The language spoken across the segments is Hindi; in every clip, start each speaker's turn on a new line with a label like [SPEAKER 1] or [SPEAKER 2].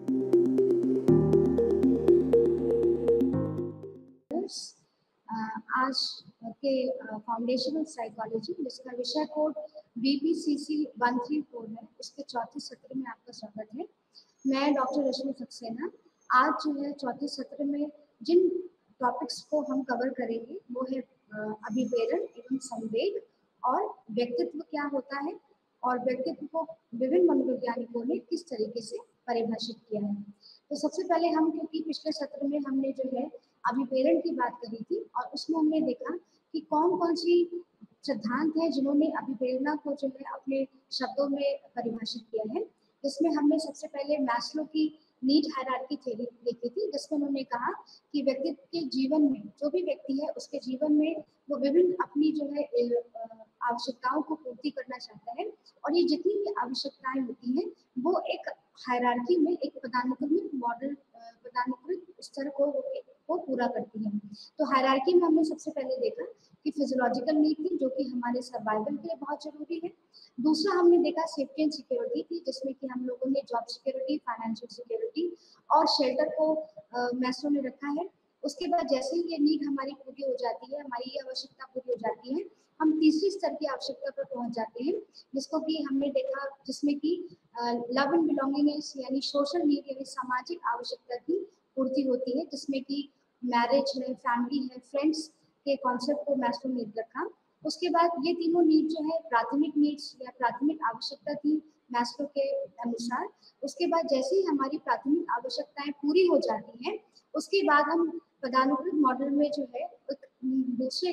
[SPEAKER 1] आज के फाउंडेशनल साइकोलॉजी जिसका विषय कोड BPCC 134 है, इसके चौथे सत्र में आपका स्वागत है। मैं डॉक्टर रश्मि सक्सेना। आज जो है चौथे सत्र में जिन टॉपिक्स को हम कवर करेंगे वो है अभिप्रेरण एवं संवेग और व्यक्तित्व क्या होता है और व्यक्तित्व को विभिन्न मनोवैज्ञानिकों ने किस तरीके से परिभाषित किया है। तो सबसे पहले हम, क्योंकि पिछले सत्र में हमने जो है अभिप्रेरण की बात करी थी और उसमें हमने देखा कि कौन कौन सी सिद्धांत हैं जिन्होंने अभिप्रेरणा को जो है अपने शब्दों में परिभाषित किया है। जिसमें हमने सबसे पहले मैस्लो की नीड हायरार्की थ्योरी देखी थी, जिसमें उन्होंने कहा कि व्यक्ति के जीवन में, जो भी व्यक्ति है उसके जीवन में वो विभिन्न अपनी जो है आवश्यकताओं को पूर्ति करना चाहता है और ये जितनी भी आवश्यकताएं होती हैं वो एक हायरार्की में एक पदानुक्रमित मॉडल पदानुक्रमित स्तर को पूरा करती है। तो हायरार्की में हमने सबसे पहले देखा कि फिजियोलॉजिकल नीड थी जो कि हमारे सर्वाइवल के लिए बहुत जरूरी है। दूसरा हमने देखा सेफ्टी एंड सिक्योरिटी थी, जिसमें कि हम लोगों ने जॉब सिक्योरिटी, फाइनेंशियल सिक्योरिटी और शेल्टर को मैस्लो ने रखा है। उसके बाद जैसे ही ये नीड हमारी पूरी हो जाती है, हमारी ये आवश्यकता पूरी हो जाती है, हम तीसरी स्तर की आवश्यकता पर पहुंच जाते हैं, जिसको कि हमने देखा जिसमें कि लव एंड बिलोंगिंगनेस यानी सोशल नीड यानी सामाजिक आवश्यकता की पूर्ति होती है, जिसमें कि मैरिज है, फैमिली है, फ्रेंड्स के कॉन्सेप्ट को मैस्लो ने रखा। उसके बाद ये तीनों नीड जो है प्राथमिक नीड्स या प्राथमिक आवश्यकता थी मैस्लो के अनुसार। उसके बाद जैसे ही हमारी प्राथमिक आवश्यकताएं पूरी हो जाती हैं, उसके बाद हम पदानुक्रमित मॉडल में जो है दूसरे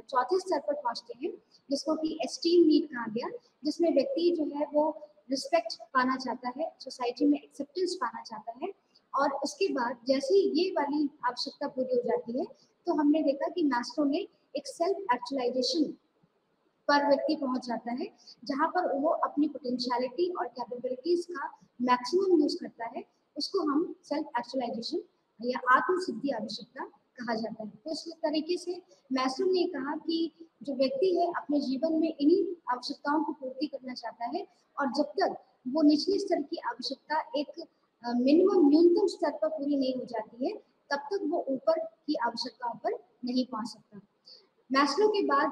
[SPEAKER 1] चौथे स्तर पर पहुंचते हैं, जिसको कि एस्टीम नीड कहा गया, जिसमें व्यक्ति जो है वो रिस्पेक्ट पाना चाहता है, सोसाइटी में एक्सेप्टेंस पाना चाहता है। और उसके बाद जैसे ही ये वाली आवश्यकता पूरी हो जाती है तो हमने देखा कि मैस्लो ने एक सेल्फ एक्चुअलाइजेशन पर व्यक्ति पहुंच जाता है, जहां पर वो अपनी पोटेंशियलिटी और कैपेबिलिटीज का मैक्सिमम यूज करता है। उसको हम सेल्फ एक्चुअलाइजेशन या आत्म सिद्धि आवश्यकता कहा जाता है। तो इस तरीके से मैस्लो ने कहा कि जो व्यक्ति है अपने जीवन में इन्हीं आवश्यकताओं को पूर्ति करना चाहता है और जब तक वो निचले स्तर की आवश्यकता एक मिनिमम न्यूनतम स्तर पर पूरी नहीं हो जाती है तब तक वो ऊपर की आवश्यकताओं पर नहीं पहुंच सकता। मैस्लो के बाद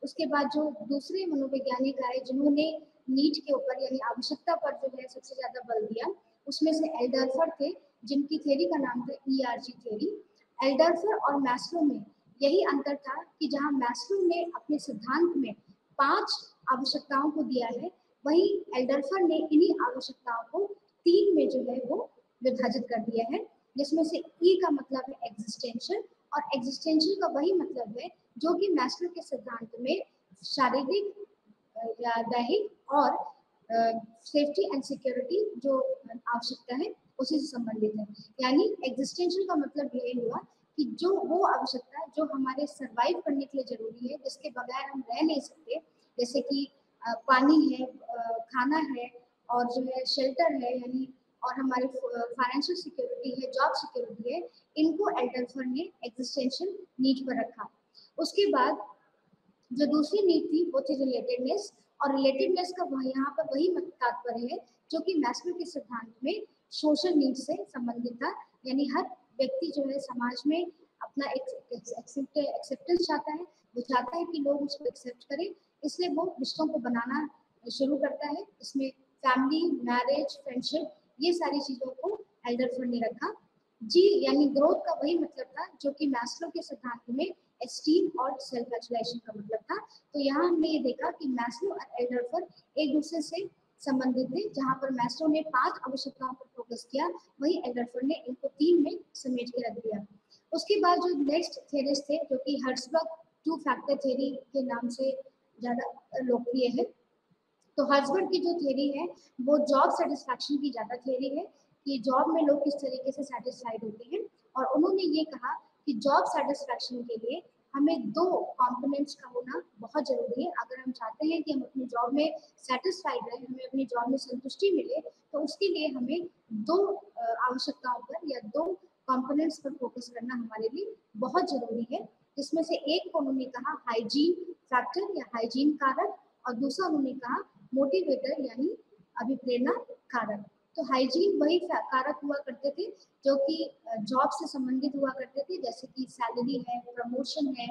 [SPEAKER 1] उसके बाद जो दूसरे मनोवैज्ञानिक आए जिन्होंने नीड के ऊपर यानी आवश्यकता पर जो है सबसे ज्यादा बल दिया, उसमें से एल्डर्फर थे, जिनकी थ्योरी का नाम था ERG थ्योरी। एल्डर्फर और मैस्लो में यही अंतर था कि जहां मैस्लो ने अपने सिद्धांत में 5 आवश्यकताओं को दिया है, वहीं एल्डर्फर ने इन्हीं आवश्यकताओं को 3 में जो है वो विभाजित कर दिया है, जिसमें से E का मतलब है एग्जिस्टेंशियल और एग्जिस्टेंशियल का वही मतलब है जो कि मैस्लो के सिद्धांत में शारीरिक या दैहिक और सेफ्टी एंड सिक्योरिटी जो आवश्यकता है उसी से संबंधित है। यानी एग्जिस्टेंशियल का मतलब यही हुआ कि जो वो आवश्यकता जो हमारे सर्वाइव करने के लिए जरूरी है, जिसके बगैर हम रह नहीं सकते, जैसे कि पानी है, खाना है और जो है शेल्टर है, यानी और हमारी फाइनेंशियल सिक्योरिटी है, जॉब सिक्योरिटी है, इनको एल्डर्फर ने एग्जिस्टेंशियल नीड पर रखा। उसके बाद जो दूसरी नीड थी वो थी रिलेटेडनेस, और रिलेटेडनेस का यहाँ पर वही तात्पर्य है जो कि मैस्लो के सिद्धांत में सोशल नीड से संबंधित था। यानी हर व्यक्ति जो है समाज में अपना एक्सेप्टेंस चाहता है, वो चाहता है कि लोग उसको एक्सेप्ट करें, इसलिए वो रिश्तों को बनाना शुरू करता है। इसमें फैमिली, मैरिज, फ्रेंडशिप, ये सारी चीजों को एल्डर्फर ने रखा। जी यानी ग्रोथ का वही मतलब था जो कि मैस्लो के सिद्धांत में एस्टीम और सेल्फ एक्चुअलाइजेशन का मतलब था। तो यहाँ हमने ये देखा कि मैस्लो और एल्डर्फर एक दूसरे से संबंधित थे। जहाँ पर मैस्लो ने 5 आवश्यकताओं पर फोकस किया, वही एल्डर्फर ने इनको 3 में समेट के रख दिया। उसके बाद जो नेक्स्ट थ्योरीज थे जो कि हर्ट्जबर्ग 2 फैक्टर थ्योरी के नाम से ज्यादा लोकप्रिय है। तो हर्ट्जबर्ग की जो थ्योरी है वो जॉब सेटिस्फैक्शन की ज्यादा थ्योरी है कि जॉब में लोग किस तरीके से सेटिस्फाइड होते हैं। और उन्होंने ये कहा कि जॉब सेटिस्फैक्शन के लिए हमें 2 कंपोनेंट्स का होना बहुत जरूरी है। अगर हम चाहते हैं कि हम अपनी जॉब में सेटिस्फाइड रहें, हमें अपनी जॉब में संतुष्टि मिले, तो उसके लिए हमें 2 आवश्यकताओं पर या 2 कंपोनेंट्स पर फोकस करना हमारे लिए बहुत जरूरी है। जिसमें से एक को उन्होंने कहा हाइजीन फैक्टर या हाइजीन कारक, और दूसरा उन्होंने कहा मोटिवेटर यानी अभिप्रेरणा कारक। तो हाइजीन वही कारक हुआ करते थे जो कि जॉब से संबंधित हुआ करते थे, जैसे कि सैलरी है, प्रमोशन है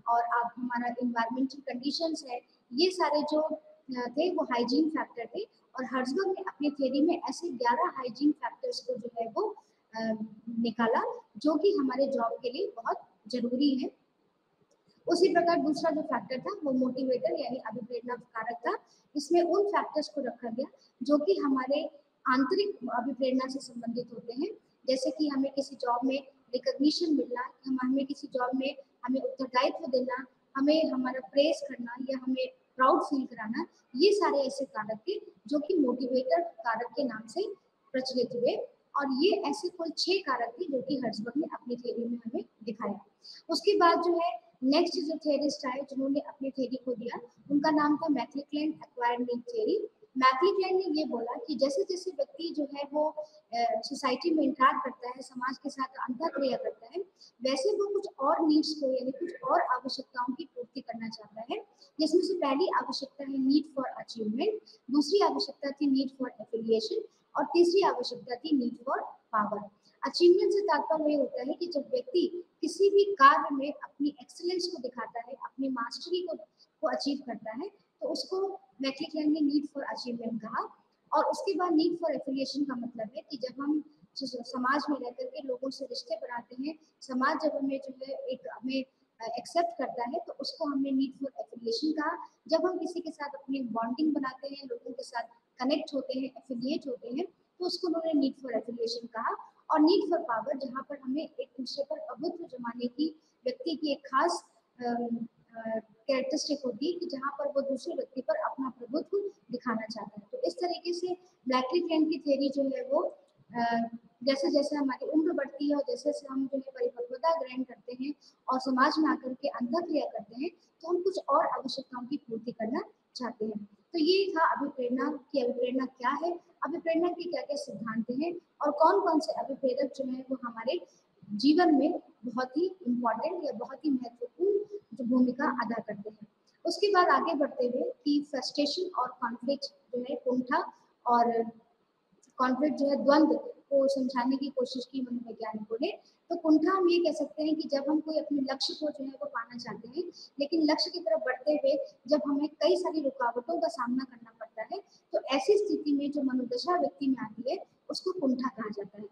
[SPEAKER 1] और आप हमारा इन्वायरमेंटल कंडीशंस है, ये सारे जो थे वो हाइजीन फैक्टर थे। और हर्जबर्ग ने अपनी थ्योरी में ऐसे 11 हाइजीन फैक्टर्स को जो है वो निकाला जो कि हमारे जॉब के लिए बहुत जरूरी है। उसी प्रकार दूसरा जो फैक्टर था वो मोटिवेटर यानी अभिप्रेरणा कारक था। इसमें उन फैक्टर्स को रखा गया जो कि हमारे आंतरिक अभिप्रेरणा से संबंधित होते हैं, जैसे कि हमें किसी जॉब में रिकॉग्निशन मिलना, हमें किसी जॉब में हमें उत्तरदायित्व देना, हमें हमारा प्रेस करना या हमें प्राउड फील कराना, ये सारे ऐसे कारक थे जो कि मोटिवेटर कारक के नाम से प्रचलित हुए। और ये ऐसे कुल 6 कारक थे जो कि हर्जबर्ग ने अपनी थ्योरी में हमें दिखाया। उसके बाद जो है नेक्स्ट जो थ्योरिस्ट आए जिन्होंने अपनी थ्योरी को दिया, उनका नाम था मैक्लिक्लैंड एक्वायर्ड नीड थ्योरी। मैक्लिक्लैंड ने ये बोला कि जैसे जैसे व्यक्ति जो है वो सोसाइटी में इंटरैक्ट करता है, समाज के साथ अंतःक्रिया करता है, वैसे वो कुछ और नीड्स को यानी कुछ और आवश्यकताओं की पूर्ति करना चाहता है, जिसमें से पहली आवश्यकता है नीड फॉर अचीवमेंट, दूसरी आवश्यकता थी नीड फॉर एफिलिएशन और तीसरी आवश्यकता थी नीड फॉर पावर। अचीवमेंट से तात्पर्य ये होता है कि जब व्यक्ति किसी भी कार्य में अपनी एक्सीलेंस को दिखाता है, अपनी मास्टरी को अचीव करता है, तो उसको मैक्लिक्लैंड ने नीड फॉर अचीवमेंट कहा। और उसके बाद नीड फॉर एफिलिएशन का मतलब है कि जब हम समाज में रहकर के लोगों से रिश्ते बनाते हैं, समाज जब हमें जो है एक हमें एक्सेप्ट करता है, तो उसको हमने नीड फॉर एफिलिएशन कहा। जब हम किसी के साथ अपनी बॉन्डिंग बनाते हैं, लोगों के साथ कनेक्ट होते हैं, एफिलिएट होते हैं, तो उसको उन्होंने नीड फॉर एफिलिएशन कहा। और नीड फॉर पावर, जहाँ पर हमें एक दूसरे पर प्रभुत्व जमाने की व्यक्ति की एक खास कैरेक्टरिस्टिक होती है कि जहाँ पर वो दूसरे व्यक्ति पर अपना प्रभुत्व दिखाना चाहता है। तो इस तरीके से मैक्लिक्लैंड की थ्योरी जो है वो जैसे जैसे हमारी उम्र बढ़ती है और जैसे जैसे हम जो है परिपक्वता ग्रहण करते हैं और समाज में आकर के अंतःक्रिया करते हैं, तो हम कुछ और आवश्यकताओं की पूर्ति करना चाहते हैं। तो ये था अभिप्रेरणा की अभिप्रेरणा क्या है, अभिप्रेरणा के क्या क्या सिद्धांत हैं और कौन कौन से अभिप्रेरक जो है वो हमारे जीवन में बहुत ही इम्पोर्टेंट या बहुत ही महत्वपूर्ण जो भूमिका अदा करते हैं। उसके बाद आगे बढ़ते हुए कि फ्रस्ट्रेशन और कॉन्फ्लिक्ट जो है, कुंठा और कॉन्फ्लिक्ट जो है, द्वंद्व को समझाने की कोशिश की मनोवैज्ञानिकों ने। तो कुंठा हम ये कह सकते हैं कि जब हम कोई अपने लक्ष्य को जो है वो पाना चाहते हैं, लेकिन लक्ष्य की तरफ बढ़ते हुए जब हमें कई सारी रुकावटों का सामना करना पड़ता है, तो ऐसी स्थिति में जो मनोदशा व्यक्ति में आती है उसको कुंठा कहा जाता है।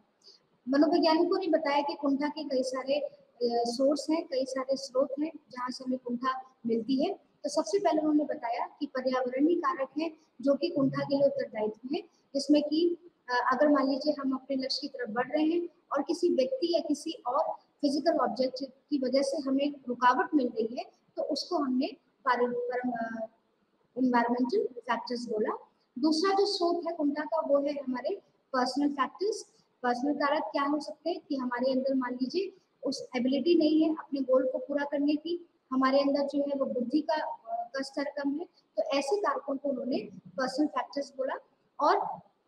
[SPEAKER 1] मनोवैज्ञानिकों ने बताया कि कुंठा के कई सारे सोर्स हैं, कई सारे स्रोत हैं जहाँ से हमें कुंठा मिलती है। तो सबसे पहले उन्होंने बताया कि पर्यावरणीय कारक हैं जो कि कुंठा के लिए उत्तरदायित्व है, जिसमें कि अगर मान लीजिए हम अपने लक्ष्य की तरफ बढ़ रहे हैं और किसी व्यक्ति या किसी और फिजिकल ऑब्जेक्ट की वजह से हमें रुकावट मिल रही है, तो उसको हमने इन्वायरमेंटल फैक्टर्स बोला। दूसरा जो स्रोत है कुंठा का वो है हमारे पर्सनल फैक्टर्स। पर्सनल कारक क्या हो सकते हैं कि हमारे अंदर मान लीजिए उस एबिलिटी नहीं है अपने गोल को पूरा करने की, हमारे अंदर जो है वो बुद्धि का स्तर कम है, तो ऐसे कारकों को उन्होंने पर्सनल फैक्टर्स बोला। और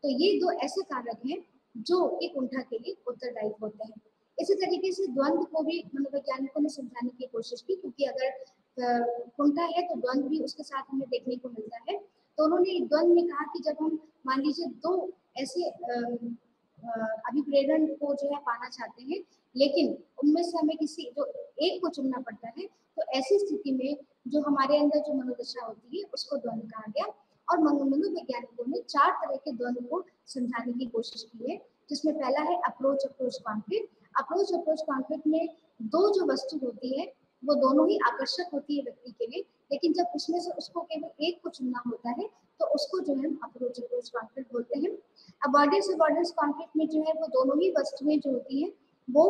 [SPEAKER 1] तो ये दो ऐसे कारक हैं जो कि कुंठा के लिए उत्तरदायित्व होते हैं। इसी तरीके से द्वंद्व को भी मनोवैज्ञानिकों ने समझाने की कोशिश की, क्योंकि अगर कुंठा है तो द्वंद्व भी उसके साथ हमें देखने को मिलता है। तो उन्होंने द्वंद्व में कहा कि जब हम मान लीजिए दो ऐसे अभिप्रेरण को जो है पाना चाहते हैं, लेकिन उनमें से हमें किसी जो एक को चुनना पड़ता है, तो ऐसी स्थिति में जो हमारे अंदर जो मनोदशा होती है उसको द्वंद्व कहा गया। और मनोवैज्ञानिकों ने 4 तरह के द्वंद्व को समझाने की कोशिश की है, जिसमें पहला है approach approach conflict. Approach approach conflict में दो जो वस्तु होती है वो दोनों ही आकर्षक होती है व्यक्ति के लिए, लेकिन जब उसमें से उसको केवल एक को चुनना होता है तो उसको जो है हम अप्रोच अप्रोच कॉन्फ्लिक्ट बोलते हैं। अवॉइडेंस अवॉइडेंस कॉन्फ्लिक्ट में जो है वो दोनों ही वस्तुएं जो होती हैं वो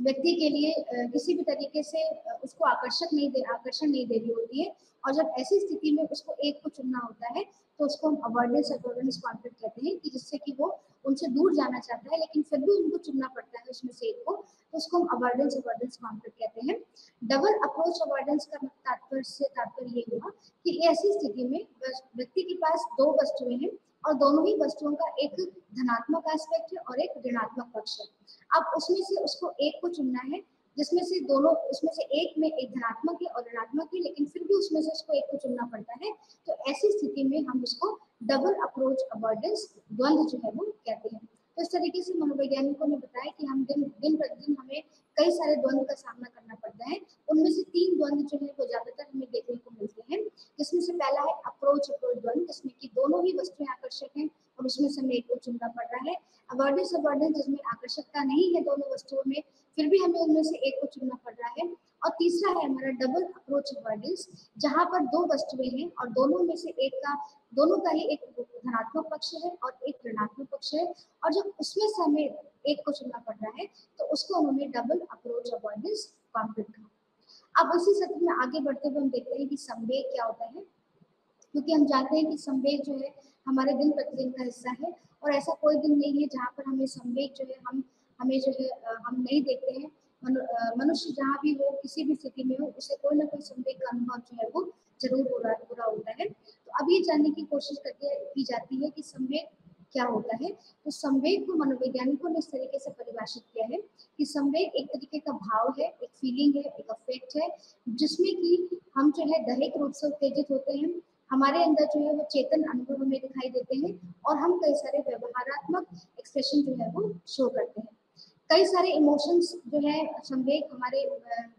[SPEAKER 1] व्यक्ति के लिए किसी भी तरीके से उसको आकर्षण नहीं दे रही होती है, और जब ऐसी स्थिति में उसको एक को चुनना होता है तो उसको हम अवॉइडेंस अवॉइडेंस कॉन्फ्लिक्ट कहते हैं, कि जिससे कि वो उनसे दूर जाना चाहता है लेकिन फिर भी उनको चुनना पड़ता है उसमें से एक को, तो उसको हम अवॉइडेंस अवॉइडेंस कॉन्फ्लिक्ट कहते हैं। डबल अप्रोच अवॉइडेंस का तात्पर्य ये हुआ कि ऐसी स्थिति में व्यक्ति के पास दो वस्तुएं हैं और दोनों ही वस्तुओं का एक धनात्मक एस्पेक्ट है और एक ऋणात्मक पक्ष है। अब उसमें से उसको एक को चुनना है, जिसमें से दोनों, उसमें से एक में एक धनात्मक है और ऋणात्मक है, लेकिन फिर भी उसमें से उसको एक को चुनना पड़ता है। तो ऐसी स्थिति में हम उसको डबल अप्रोच अवॉइडेंस द्वंद्व जो है वो कहते हैं। तो इस तरीके से मनोवैज्ञानिकों ने बताया कि हम दिन प्रतिदिन हमें कई सारे द्वंद्व का सामना करना पड़ता है। उनमें से 3 द्वंद्व जो है वो ज्यादातर हमें देखने को मिलते हैं, जिसमें से पहला है अप्रोच अप्रोच द्वंद्व, जिसमें कि दोनों ही वस्तुएं आकर्षक हैं और उसमें से हमें एक को चुनना पड़ रहा है। अवॉइडेंस अवॉइडेंस, जिसमें आकर्षकता नहीं है दोनों वस्तुओं में, फिर भी हमें उनमें से एक को चुनना पड़ रहा है। और तीसरा है हमारा डबल अप्रोच अवॉइडेंस, जहां पर 2 वस्तुएं हैं और दोनों का ही एक धनात्मक पक्ष है और एक ऋणात्मक पक्ष है, और जब उसमें से हमें एक को चुनना पड़ रहा है तो उसको उन्होंने डबल अप्रोच अवॉइडेंस कॉन्फ्लिक्ट कहा। अब इसी सत्र में आगे बढ़ते हुए हम देखते हैं कि संवेग क्या होता है, क्योंकि हम जानते हैं कि संवेग जो है हमारे दिन प्रतिदिन का हिस्सा है, और ऐसा कोई दिन नहीं है जहाँ पर हमें संवेग जो है हमें जो है हम नहीं देखते हैं। मनुष्य जहाँ भी हो, किसी भी स्थिति में हो, उसे कोई ना कोई संवेग का अनुभव जो है वो जरूर हो रहा होता है। तो अब ये जानने की कोशिश की जाती है कि संवेग क्या होता है। तो संवेग को मनोवैज्ञानिकों ने इस तरीके से परिभाषित किया है कि संवेग एक तरीके का भाव है, एक फीलिंग है, एक अफेक्ट है, जिसमें कि हम जो है दैहिक रूप से उत्तेजित होते हैं, हमारे अंदर जो है वो चेतन अनुभव हमें दिखाई देते हैं, और हम कई सारे व्यवहारात्मक एक्सप्रेशन जो है वो शो करते हैं। कई सारे इमोशंस जो है संवेग हमारे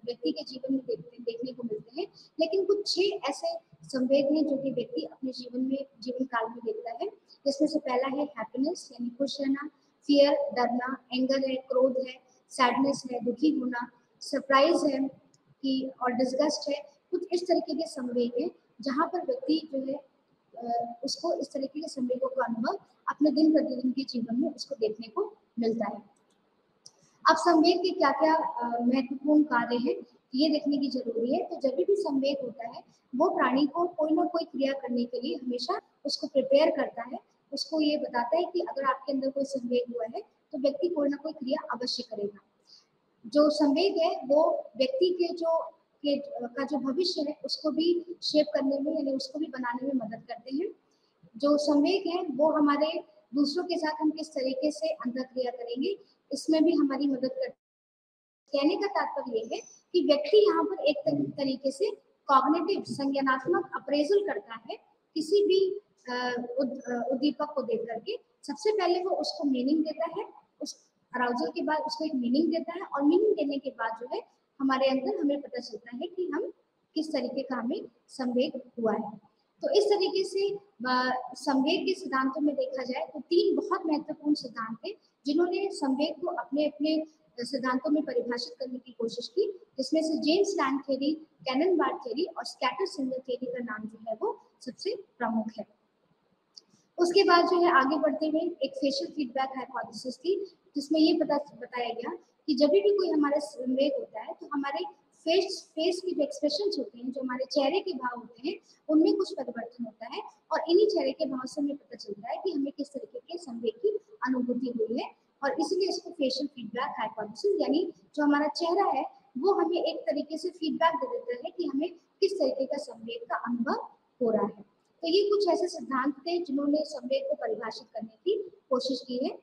[SPEAKER 1] व्यक्ति के जीवन में देखने को मिलते हैं, लेकिन कुछ 6 ऐसे संवेग हैं जो कि व्यक्ति अपने जीवन काल में देखता है, जिसमें से पहला है हैप्पीनेस यानी खुश रहना, फियर डरना, एंगर है क्रोध है, सैडनेस है दुखी होना, सरप्राइज है कि, और डिस्गस्ट है। कुछ इस तरीके के संवेग हैं जहाँ पर व्यक्ति जो है उसको इस तरीके के संवेगों का अनुभव अपने दिन प्रतिदिन के जीवन में उसको देखने को मिलता है। अब संवेग के क्या क्या महत्वपूर्ण कार्य हैं ये देखने की जरूरी है। तो जब भी संवेग होता है वो प्राणी को कोई ना कोई क्रिया करने के लिए हमेशा उसको प्रिपेयर करता है, उसको ये बताता है कि अगर आपके अंदर कोई संवेग हुआ है तो व्यक्ति कोई ना कोई क्रिया अवश्य करेगा। जो संवेग है वो व्यक्ति का जो भविष्य है उसको भी शेप करने में यानी उसको भी बनाने में मदद करते हैं। जो संवेग है वो हमारे दूसरों के साथ हम किस तरीके से अंतःक्रिया करेंगे इसमें भी हमारी मदद करते हैं। कहने का तात्पर्य ये है कि व्यक्ति यहाँ पर एक तरीके से कॉग्निटिव संज्ञानात्मक अप्रेजल करता है किसी भी उद्दीपक को देख करके। सबसे पहले वो उसको मीनिंग देता है, उस अराउजल के बाद उसको एक मीनिंग देता है, और मीनिंग देने के बाद जो है हमारे अंदर हमें पता चलता है कि हम किस तरीके का हमें संवेग हुआ है। तो इस तरीके से संवेग के सिद्धांतों में देखा जाए तो 3 बहुत महत्वपूर्ण सिद्धांत हैं जिन्होंने संवेग को अपने अपने सिद्धांतों में परिभाषित करने की कोशिश की, जिसमें से James Lange theory, Cannon Bard theory और स्कैटर सिंगर थ्योरी का नाम जो है वो सबसे प्रमुख है। उसके बाद जो है आगे बढ़ते हुए एक फेशियल फीडबैक हाइपोथेसिस थी, जिसमें ये बताया गया कि जब भी कोई हमारा संवेग होता है तो हमारे फेस के जो एक्सप्रेशन होते हैं, जो हमारे चेहरे के भाव होते हैं, उनमें कुछ परिवर्तन होता है, और इन्हीं चेहरे के भाव से हमें पता चलता है कि हमें किस तरीके के संवेग की अनुभूति हुई है। और इसलिए इसको फेशियल फीडबैक हाइपोथेसिस, यानी जो हमारा चेहरा है वो हमें एक तरीके से फीडबैक दे देता है कि हमें किस तरीके का संवेग का अनुभव हो रहा है। तो ये कुछ ऐसे सिद्धांत थे जिन्होंने संवेग को परिभाषित करने की कोशिश की है।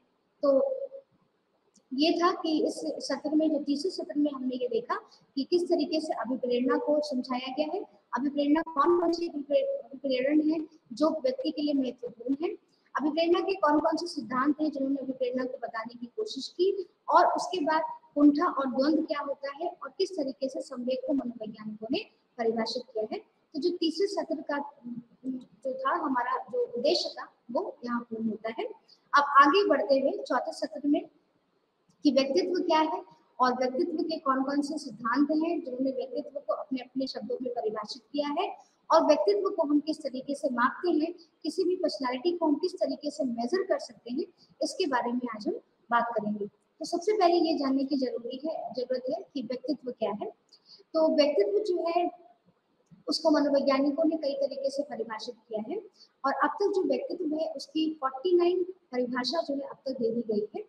[SPEAKER 1] तो ये था कि इस सत्र में, जो तीसरे सत्र में हमने ये देखा कि किस तरीके से अभिप्रेरणा को समझाया गया है। अभिप्रेरणा कौन कौन से अभिप्रेरण है जो व्यक्ति के लिए महत्वपूर्ण है, अभिप्रेरणा के कौन कौन से सिद्धांत हैं जिन्होंने अभिप्रेरणा को बताने की कोशिश की, और उसके बाद कुंठा और द्वंद्व क्या होता है, और किस तरीके से संवेग को मनोवैज्ञानिकों ने परिभाषित किया है। तो जो तीसरे सत्र का जो था हमारा जो उद्देश्य था वो यहाँ पूर्ण होता है। अब आगे बढ़ते हुए चौथे सत्र में कि व्यक्तित्व क्या है और व्यक्तित्व के कौन कौन से सिद्धांत हैं जिन्होंने व्यक्तित्व को अपने अपने शब्दों में परिभाषित किया है, और व्यक्तित्व को हम किस तरीके से मापते हैं, किसी भी पर्सनालिटी को हम किस तरीके से मेजर कर सकते हैं, इसके बारे में आज हम बात करेंगे। तो सबसे पहले ये जानने की जरूरत है कि व्यक्तित्व क्या है। तो व्यक्तित्व जो है उसको मनोवैज्ञानिकों ने कई तरीके से परिभाषित किया है, और अब तक जो व्यक्तित्व है उसकी 49 परिभाषा जो है अब तक दे दी गई है।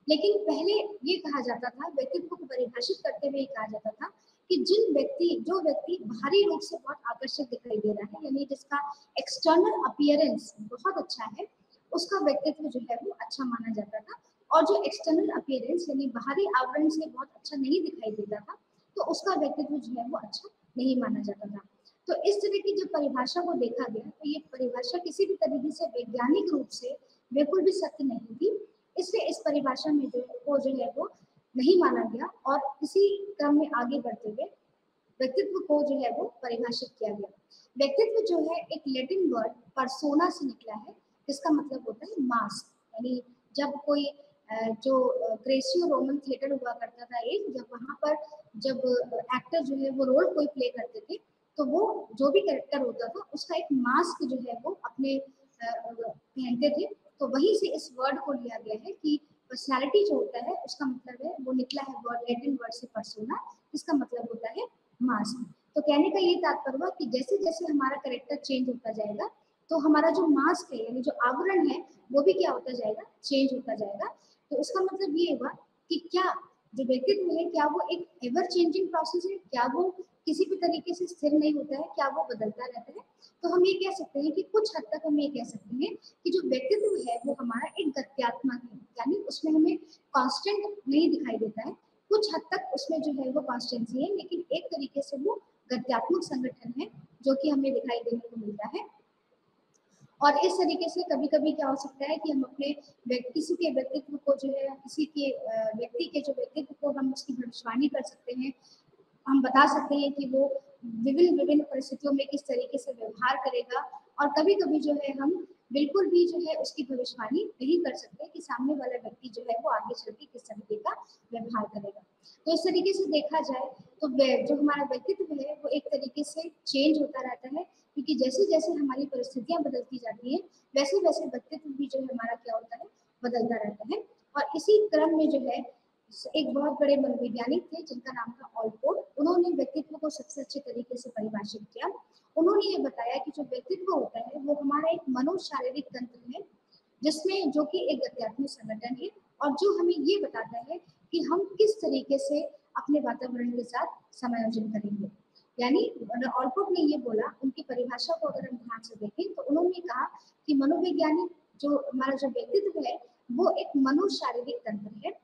[SPEAKER 1] लेकिन पहले ये कहा जाता था, व्यक्तित्व को परिभाषित करते हुए कहा जाता था कि जो व्यक्ति बाहरी रूप से बहुत आकर्षक दिखाई दे रहा है, यानी जिसका एक्सटर्नल अपीयरेंस बहुत अच्छा है, उसका व्यक्तित्व जो है वो अच्छा माना जाता था। और जो एक्सटर्नल अपीयरेंस यानी बाहरी आवरण से बहुत अच्छा नहीं दिखाई देता था, तो उसका व्यक्तित्व जो है वो अच्छा नहीं माना जाता था। तो इस तरह की जब परिभाषा को देखा गया तो ये परिभाषा किसी भी तरीके से वैज्ञानिक रूप से बिल्कुल भी सत्य नहीं थी, इसलिए इस परिभाषा में जो है वो नहीं माना गया और इसी क्रम में आगे बढ़ते हुए व्यक्तित्व को जो है वो परिभाषित किया गया। व्यक्तित्व जो है एक लैटिन वर्ड पर्सोना से निकला है, जिसका मतलब होता है मास्क। यानी जब कोई जो ग्रेसियो रोमन थिएटर हुआ करता था एक, जब वहाँ पर जब एक्टर जो है वो रोल कोई प्ले करते थे, तो वो जो भी कैरेक्टर होता था उसका एक मास्क जो है वो अपने पहनते थे। तो वहीं से इस वर्ड को लिया गया है कि पर्सनालिटी जो होता है उसका मतलब है, वो निकला है वर्ड लैटिन वर्ड से पर्सोना, जिसका मतलब होता है मास्क। तो कहने का ये तात्पर्य हुआ कि जैसे जैसे हमारा कैरेक्टर चेंज होता जाएगा, तो हमारा जो मास्क है यानी जो आवरण है वो भी क्या होता जाएगा, चेंज होता जाएगा। तो इसका मतलब ये हुआ कि क्या जो व्यक्तित्व है क्या वो एक एवर चेंजिंग प्रोसेस है, क्या वो किसी भी तरीके से स्थिर नहीं होता है, क्या वो बदलता रहता है। तो हम ये कह सकते हैं कि कुछ हद तक हम ये कह सकते हैं कि जो व्यक्तित्व है वो हमारा एक गत्यात्मक है, यानी उसमें हमें कांस्टेंट नहीं दिखाई देता है। कुछ हद तक उसमें जो है वो कॉन्स्टेंसी है, लेकिन एक तरीके से वो गत्यात्मक संगठन है जो कि हमें दिखाई देने को मिलता है। और इस तरीके से कभी कभी क्या हो सकता है कि हम अपने किसी के व्यक्तित्व को जो है, किसी के व्यक्ति के जो व्यक्तित्व को हम उसकी भविष्यवाणी कर सकते हैं। हम बता सकते हैं कि वो विभिन्न विभिन्न परिस्थितियों में किस तरीके से व्यवहार करेगा। और कभी कभी जो है हम बिल्कुल भी जो है उसकी भविष्यवाणी नहीं कर सकते कि सामने वाला व्यक्ति जो है वो आगे चल के किस तरीके का व्यवहार करेगा। तो इस तरीके से देखा जाए तो जो हमारा व्यक्तित्व है वो एक तरीके से चेंज होता रहता है, क्योंकि जैसे जैसे हमारी परिस्थितियां बदलती जाती हैं वैसे वैसे व्यक्तित्व भी जो है हमारा क्या होता है, बदलता रहता है। और इसी क्रम में जो है एक बहुत बड़े मनोवैज्ञानिक थे जिनका नाम था ऑलपोर्ट। उन्होंने व्यक्तित्व को सबसे अच्छे तरीके से परिभाषित किया। उन्होंने ये बताया कि जो व्यक्तित्व होता है वो हमारा एक मनोशारीरिक तंत्र है, जिसमें जो कि एक गत्यात्मक संगठन है और जो हमें ये बताता है कि हम किस तरीके से अपने वातावरण के साथ समायोजन करेंगे। यानी ऑलपोर्ट ने ये बोला, उनकी परिभाषा को अगर हम ध्यान से देखें तो उन्होंने कहा कि मनोवैज्ञानिक जो हमारा जो व्यक्तित्व है वो एक मनोशारीरिक तंत्र है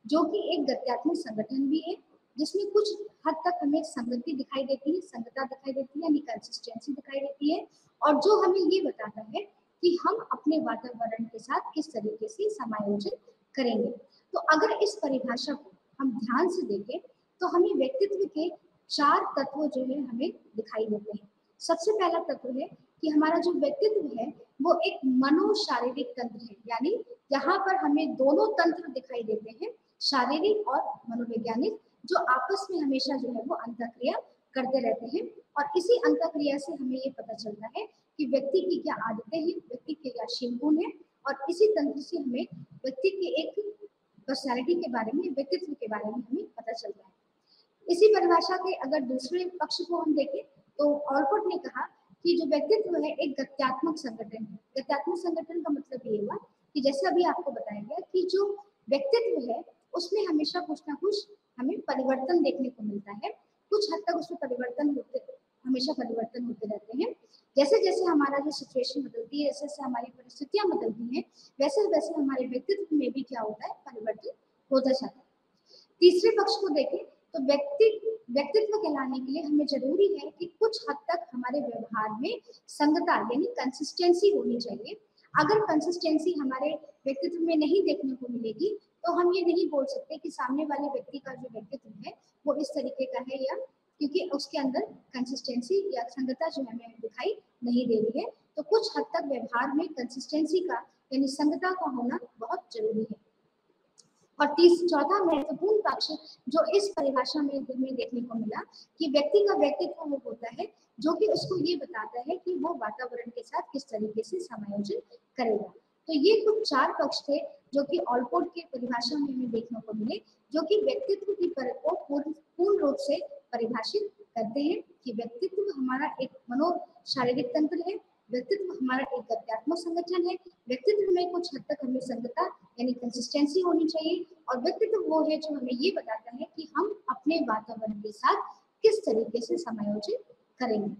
[SPEAKER 1] जो कि एक गत्यात्मक संगठन भी है, जिसमें कुछ हद तक हमें संगति दिखाई देती है, संगता दिखाई देती है, यानी कंसिस्टेंसी दिखाई देती है, और जो हमें ये बताता है कि हम अपने वातावरण के साथ किस तरीके से समायोजन करेंगे। तो अगर इस परिभाषा को हम ध्यान से देखें तो हमें व्यक्तित्व के 4 तत्व जो है हमें दिखाई देते हैं। सबसे पहला तत्व है कि हमारा जो व्यक्तित्व है वो एक मनोशारीरिक तंत्र है, यानी यहाँ पर हमें दोनों तंत्र दिखाई देते हैं, शारीरिक और मनोवैज्ञानिक, जो आपस में हमेशा जो है वो अंतःक्रिया करते रहते हैं। और इसी अंतःक्रिया से हमें ये पता चलता है कि व्यक्ति की क्या आदतें हैं, व्यक्ति के क्या शील गुण है, और इसी तंत्र से हमें व्यक्ति के एक पर्सनैलिटी के बारे में, व्यक्तित्व के बारे में हमें पता चलता है। इसी परिभाषा के अगर दूसरे पक्ष को हम देखें तो ऑलपोर्ट ने कहा कि जो व्यक्तित्व है एक गत्यात्मक संगठन है। गत्यात्मक संगठन का मतलब ये हुआ कि जैसे अभी आपको बताया गया कि जो व्यक्तित्व है उसमें हमेशा कुछ ना कुछ हमें परिवर्तन देखने को मिलता है, कुछ हद तक उसमें हमेशा परिवर्तन होते रहते हैं। जैसे जैसे हमारा जो सिचुएशन बदलती है, जैसे जैसे हमारी परिस्थितियां बदलती हैं, वैसे वैसे हमारे व्यक्तित्व में भी क्या होता है, परिवर्तन होता जाता है। तीसरे पक्ष को देखें तो व्यक्तित्व कहलाने के लिए हमें जरूरी है कि कुछ हद तक हमारे व्यवहार में संगता यानी कंसिस्टेंसी होनी चाहिए। अगर कंसिस्टेंसी हमारे व्यक्तित्व में नहीं देखने को मिलेगी तो हम ये नहीं बोल सकते कि सामने वाले व्यक्ति का जो व्यक्तित्व है वो इस तरीके का है, या क्योंकि उसके अंदर कंसिस्टेंसी या संगता जो हमें दिखाई नहीं दे रही है। तो कुछ हद तक व्यवहार में कंसिस्टेंसी का यानी संगता का होना बहुत जरूरी है। और चौथा महत्वपूर्ण पक्ष जो इस परिभाषा में देखने को मिला कि व्यक्ति का व्यक्तित्व वो होता है जो कि उसको ये बताता है कि वो वातावरण के साथ किस तरीके से समायोजन करेगा। तो ये कुछ 4 पक्ष थे जो कि ऑलपोर्ट के परिभाषा में हमें देखने को मिले, जो कि व्यक्तित्व की परत को पूर्ण रूप से परिभाषित करते हैं कि व्यक्तित्व हमारा एक मनोशारीरिक तंत्र है, व्यक्तित्व हमारा एक गत्यात्मक संगठन है, व्यक्तित्व में कुछ हद तक हमें संगता यानी कंसिस्टेंसी होनी चाहिए, और व्यक्तित्व वो है जो हमें ये बताता है कि हम अपने वातावरण के साथ किस तरीके से समायोजन करेंगे।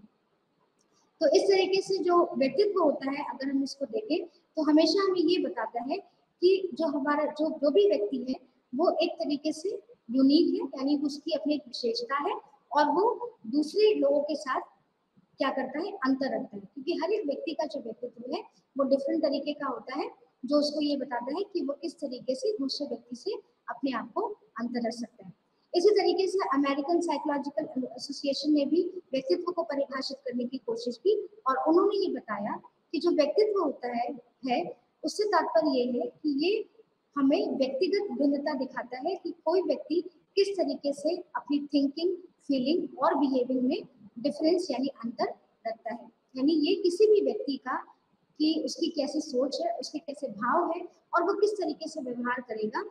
[SPEAKER 1] तो इस तरीके से जो व्यक्तित्व होता है अगर हम इसको देखें तो हमेशा हमें ये बताता है कि जो हमारा जो भी व्यक्ति है वो एक तरीके से यूनिक है, यानी उसकी अपनी एक विशेषता है और वो दूसरे लोगों के साथ क्या करता है, अंतर रखता है, क्योंकि हर एक व्यक्ति का जो व्यक्तित्व है वो डिफरेंट तरीके का होता है, जो उसको ये बताता है कि वो किस तरीके से दूसरे व्यक्ति से अपने आप को अंतर रख सकता है। इसी तरीके से अमेरिकन साइकोलॉजिकल एसोसिएशन ने भी व्यक्तित्व को परिभाषित करने की कोशिश की और उन्होंने ये बताया कि जो व्यक्तित्व होता है उससे तात्पर्य ये है कि ये हमें व्यक्तिगत भिन्नता दिखाता है कि कोई व्यक्ति किस तरीके से अपनी थिंकिंग, फीलिंग और बिहेवियर में डिफरेंस यानी अंतर रखता है। यानी ये किसी भी व्यक्ति का कि उसकी कैसी सोच है, उसके कैसे भाव है और वो किस तरीके से व्यवहार करेगा,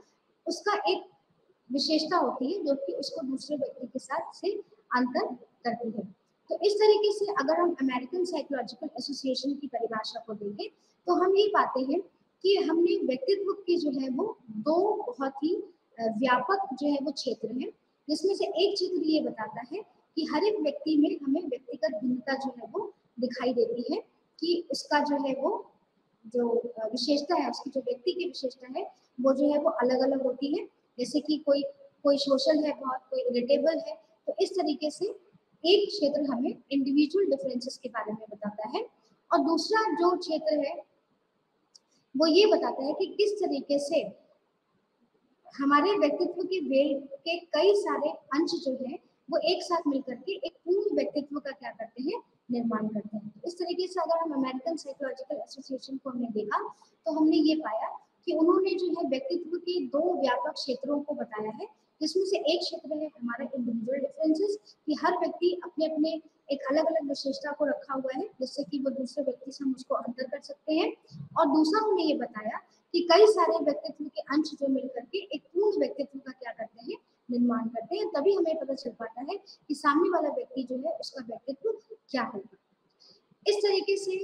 [SPEAKER 1] उसका एक विशेषता होती है जो कि उसको दूसरे व्यक्ति के साथ से अंतर करती है। तो इस तरीके से अगर हम अमेरिकन साइकोलॉजिकल एसोसिएशन की परिभाषा को देखें तो हम ये पाते हैं कि हमने व्यक्तित्व की जो है वो दो बहुत ही व्यापक जो है वो क्षेत्र है, जिसमें से एक क्षेत्र ये बताता है कि हर एक व्यक्ति में हमें व्यक्तिगत भिन्नता जो है वो दिखाई देती है कि उसका जो है वो जो विशेषता है, उसकी जो व्यक्ति की विशेषता है वो जो है वो अलग अलग होती है। जैसे कि कोई कोई सोशल है बहुत, कोई इरिटेबल है, तो इस तरीके से एक क्षेत्र हमें इंडिविजुअल डिफरेंसेस के बारे में बताता है और दूसरा जो क्षेत्र है वो ये बताता है कि किस तरीके से हमारे व्यक्तित्व के के कई सारे अंश जो है वो एक साथ मिलकर के एक पूर्ण व्यक्तित्व का क्या करते हैं, निर्माण करते हैं। इस तरीके से अगर हम अमेरिकन साइकोलॉजिकल एसोसिएशन को हमने देखा तो हमने ये पाया कि उन्होंने जो है व्यक्तित्व के दो व्यापक क्षेत्रों को बताया है, जिसमें से एक क्षेत्र है हमारा इंडिविजुअल डिफरेंसेस कि हर व्यक्ति अपने अपने एक अलग अलग विशेषता को रखा हुआ है जिससे कि वो दूसरे व्यक्ति से हम उसको अंतर कर सकते हैं। और दूसरा हमने ये बताया कि कई सारे व्यक्तित्व के अंश जो मिलकर के एक पूर्ण व्यक्तित्व का क्या करते हैं, निर्माण करते हैं। तभी हमें पता चल पाता है कि सामने वाला व्यक्ति जो है उसका व्यक्तित्व क्या होगा। इस तरीके से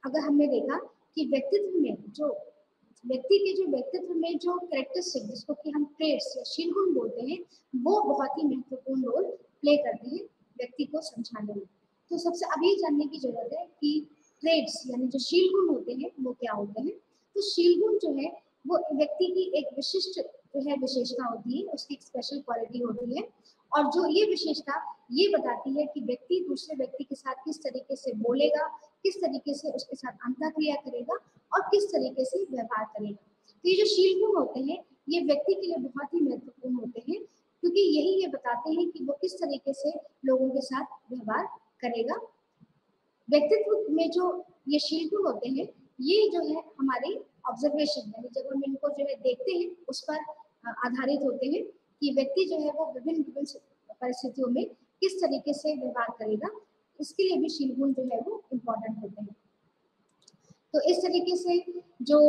[SPEAKER 1] अगर हमने देखा कि व्यक्तित्व में जो व्यक्ति के जो व्यक्तित्व में जो कैरेक्टरिस्टिक जिसको कि हम ट्रेड्स या शीलगुण बोलते हैं वो बहुत ही महत्वपूर्ण रोल प्ले करते हैं व्यक्ति को समझाने में। तो सबसे अभी जानने की जरूरत है कि ट्रेड्स यानी जो शीलगुण होते हैं वो क्या होते हैं। तो शीलगुण जो है वो व्यक्ति की एक विशिष्ट जो है विशेषता होती है, उसकी एक स्पेशल क्वालिटी होती है और जो ये विशेषता ये बताती है कि व्यक्ति दूसरे व्यक्ति के साथ किस तरीके से बोलेगा, किस तरीके से उसके साथ अंतःक्रिया करेगा और किस तरीके से व्यवहार करेगा। तो ये जो शीलगुण होते हैं ये व्यक्ति के लिए बहुत ही महत्वपूर्ण होते हैं क्योंकि यही ये बताते हैं कि वो किस तरीके से लोगों के साथ व्यवहार करेगा। व्यक्तित्व में जो ये शीलगुण होते हैं ये जो है हमारे ऑब्जर्वेशन यानी जब हम इनको जो है देखते हैं उस पर आधारित होते हैं कि व्यक्ति जो है वो विभिन्न विभिन्न परिस्थितियों में किस तरीके से व्यवहार करेगा, इसके लिए भी शीलगुण जो है वो इम्पोर्टेंट होते हैं। तो इस तरीके से जो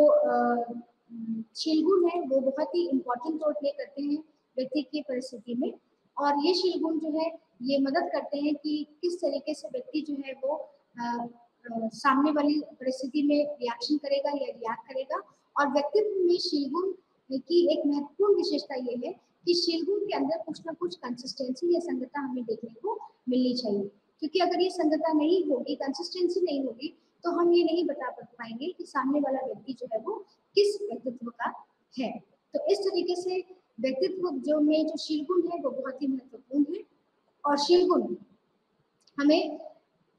[SPEAKER 1] शीलगुण है वो बहुत ही इम्पोर्टेंट रोल प्ले करते हैं व्यक्ति की परिस्थिति में और ये शीलगुण जो है ये मदद करते हैं कि किस तरीके से व्यक्ति जो है वो सामने वाली परिस्थिति में रिएक्शन करेगा या रिएक्ट करेगा। और व्यक्तित्व में शीलगुण की एक महत्वपूर्ण विशेषता ये है कि शीलगुण के अंदर कुछ ना कुछ कंसिस्टेंसी या संगतता हमें देखने को मिलनी चाहिए, क्योंकि अगर ये संगतता नहीं होगी, कंसिस्टेंसी नहीं होगी तो हम ये नहीं बता पाएंगे कि सामने वाला व्यक्ति जो है वो किस व्यक्तित्व का है। तो इस तरीके से व्यक्तित्व जो में जो शीलगुण है वो बहुत ही महत्वपूर्ण है और शीलगुण हमें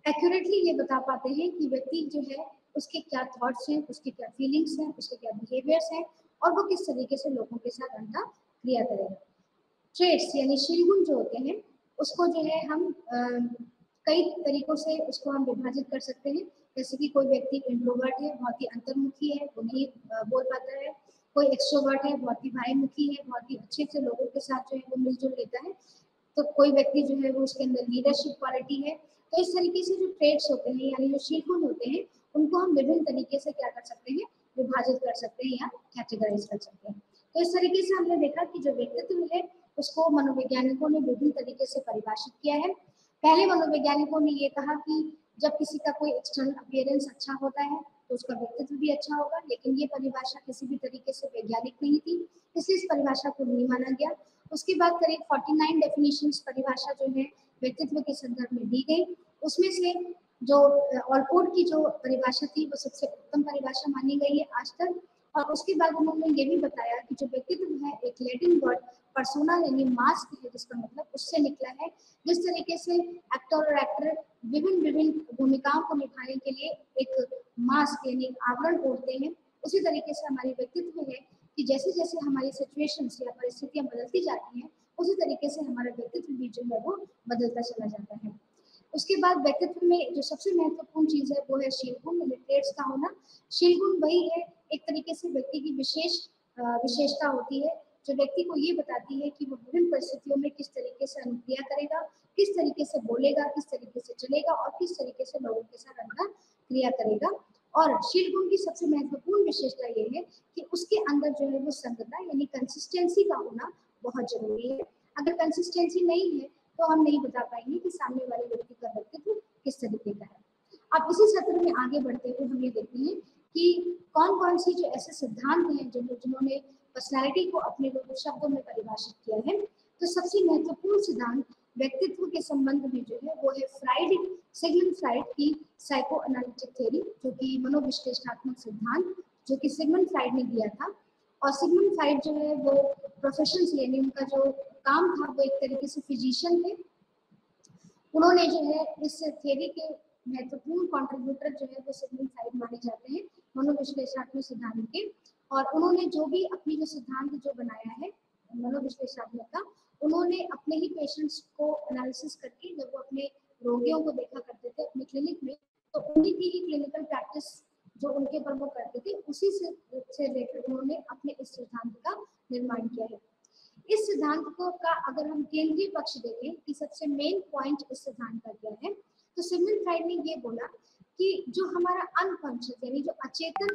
[SPEAKER 1] एक्यूरेटली ये बता पाते हैं कि व्यक्ति जो है उसके क्या थॉट्स हैं, उसके क्या फीलिंग्स हैं, उसके क्या बिहेवियर्स हैं और वो किस तरीके से लोगों के साथ अंतःक्रिया करेगा। ट्रेड्स यानी शीलगुण जो होते हैं उसको जो है हम कई तरीकों से उसको हम विभाजित कर सकते हैं। जैसे कि कोई व्यक्ति इंट्रोवर्ट है, बहुत ही अंतर्मुखी है, वो नहीं बोल पाता है। कोई एक्सट्रोवर्ट है, बहुत ही बाह्यमुखी है, बहुत ही अच्छे से लोगों के साथ जो है वो मिलजुल लेता है। तो कोई व्यक्ति जो है वो उसके अंदर लीडरशिप क्वालिटी है। तो इस तरीके से जो ट्रेड्स होते हैं यानी जो शीलगुण होते हैं उनको हम विभिन्न तरीके से क्या कर सकते हैं, विभाजित कर सकते हैं या कैटेगराइज कर सकते हैं। तो इस तरीके से हमने देखा कि जो व्यक्तित्व है उसको मनोवैज्ञानिकों ने विभिन्न तरीके से परिभाषित किया है। पहले मनोवैज्ञानिकों ने ये कहा कि जब किसी का कोई एक्सटर्नल अपीयरेंस अच्छा होता है तो उसका व्यक्तित्व भी अच्छा होगा, लेकिन ये परिभाषा किसी भी तरीके से वैज्ञानिक नहीं थी, इसलिए इस परिभाषा को नहीं माना गया। उसके बाद करीब 49 डेफिनेशंस परिभाषा जो है व्यक्तित्व के संदर्भ में दी गई। उसमें से जो ऑलपोर्ट की जो परिभाषा थी वो सबसे उत्तम परिभाषा मानी गई है आज तक। और उसके बाद उन्होंने ये भी बताया कि जो व्यक्तित्व है एक लैटिन वर्ड पर्सोना यानी मास्क है, जिसका मतलब उससे निकला है। जिस तरीके से एक्टर और एक्टर विभिन्न विभिन्न भूमिकाओं को निभाने के लिए एक मास्क यानी आवरण ओढ़ते हैं, उसी तरीके से हमारी व्यक्तित्व है कि जैसे जैसे हमारी सिचुएशंस या परिस्थितियां बदलती जाती हैं, उसी तरीके से हमारा व्यक्तित्व भी जो है वो बदलता चला जाता है। उसके बाद व्यक्तित्व में जो सबसे महत्वपूर्ण चीज है वो है शीलगुण यानी ट्रेड्स का होना। शीलगुण वही है एक तरीके से व्यक्ति की विशेषता होती है, जो व्यक्ति को ये बताती है कि वो विभिन्न परिस्थितियों में किस तरीके से अनुक्रिया करेगा, किस तरीके से बोलेगा, किस तरीके से चलेगा और किस तरीके से लोगों के साथ अपना क्रिया करेगा। और शीलगुण की सबसे महत्वपूर्ण विशेषता ये है कि उसके अंदर जो है वो संगतता यानी कंसिस्टेंसी का होना बहुत जरूरी है। अगर कंसिस्टेंसी नहीं है तो हम नहीं बता पाएंगे कि सामने वाले व्यक्ति का व्यक्तित्व किस तरीके का है। अब इसी सत्र में आगे बढ़ते हुए हम ये देखते हैं कि कौन कौन सी जो ऐसे सिद्धांत हैं जिन्होंने पर्सनालिटी को अपने शब्दों में परिभाषित किया है। तो सबसे महत्वपूर्ण सिद्धांत व्यक्तित्व के संबंध में जो है वो है सिगमंड फ्राइड की साइको एनालिटिक थ्योरी, जो कि मनोविश्लेषणात्मक सिद्धांत जो कि सिगमंड फ्राइड ने दिया था। और सिगमंड फ्राइड जो है वो प्रोफेशन से यानी उनका जो काम था वो एक तरीके से फिजिशियन थे। उन्होंने जो है इस थ्योरी के महत्वपूर्ण कंट्रीब्यूटर जो है वो सिगमंड फ्राइड माने जाते हैं मनोविश्लेषणात्मक सिद्धांत के। और उन्होंने जो भी अपनी जो सिद्धांत जो बनाया है मनोविश्लेषणात्मक का, उन्होंने अपने ही पेशेंट्स को एनालिसिस करके जब वो अपने रोगियों को देखा करते थे अपने क्लिनिक में, तो उन्हीं की ही क्लिनिकल प्रैक्टिस जो उनके पर वो करते थे उसी से लेकर उन्होंने अपने इस सिद्धांत का निर्माण किया है। इस सिद्धांत को का अगर हम केंद्रीय पक्ष देखें कि सबसे मेन पॉइंट इस सिद्धांत का क्या है, तो सिगमंड फ्राइड ने ये बोला कि जो हमारा अनकॉन्शियस यानी जो अचेतन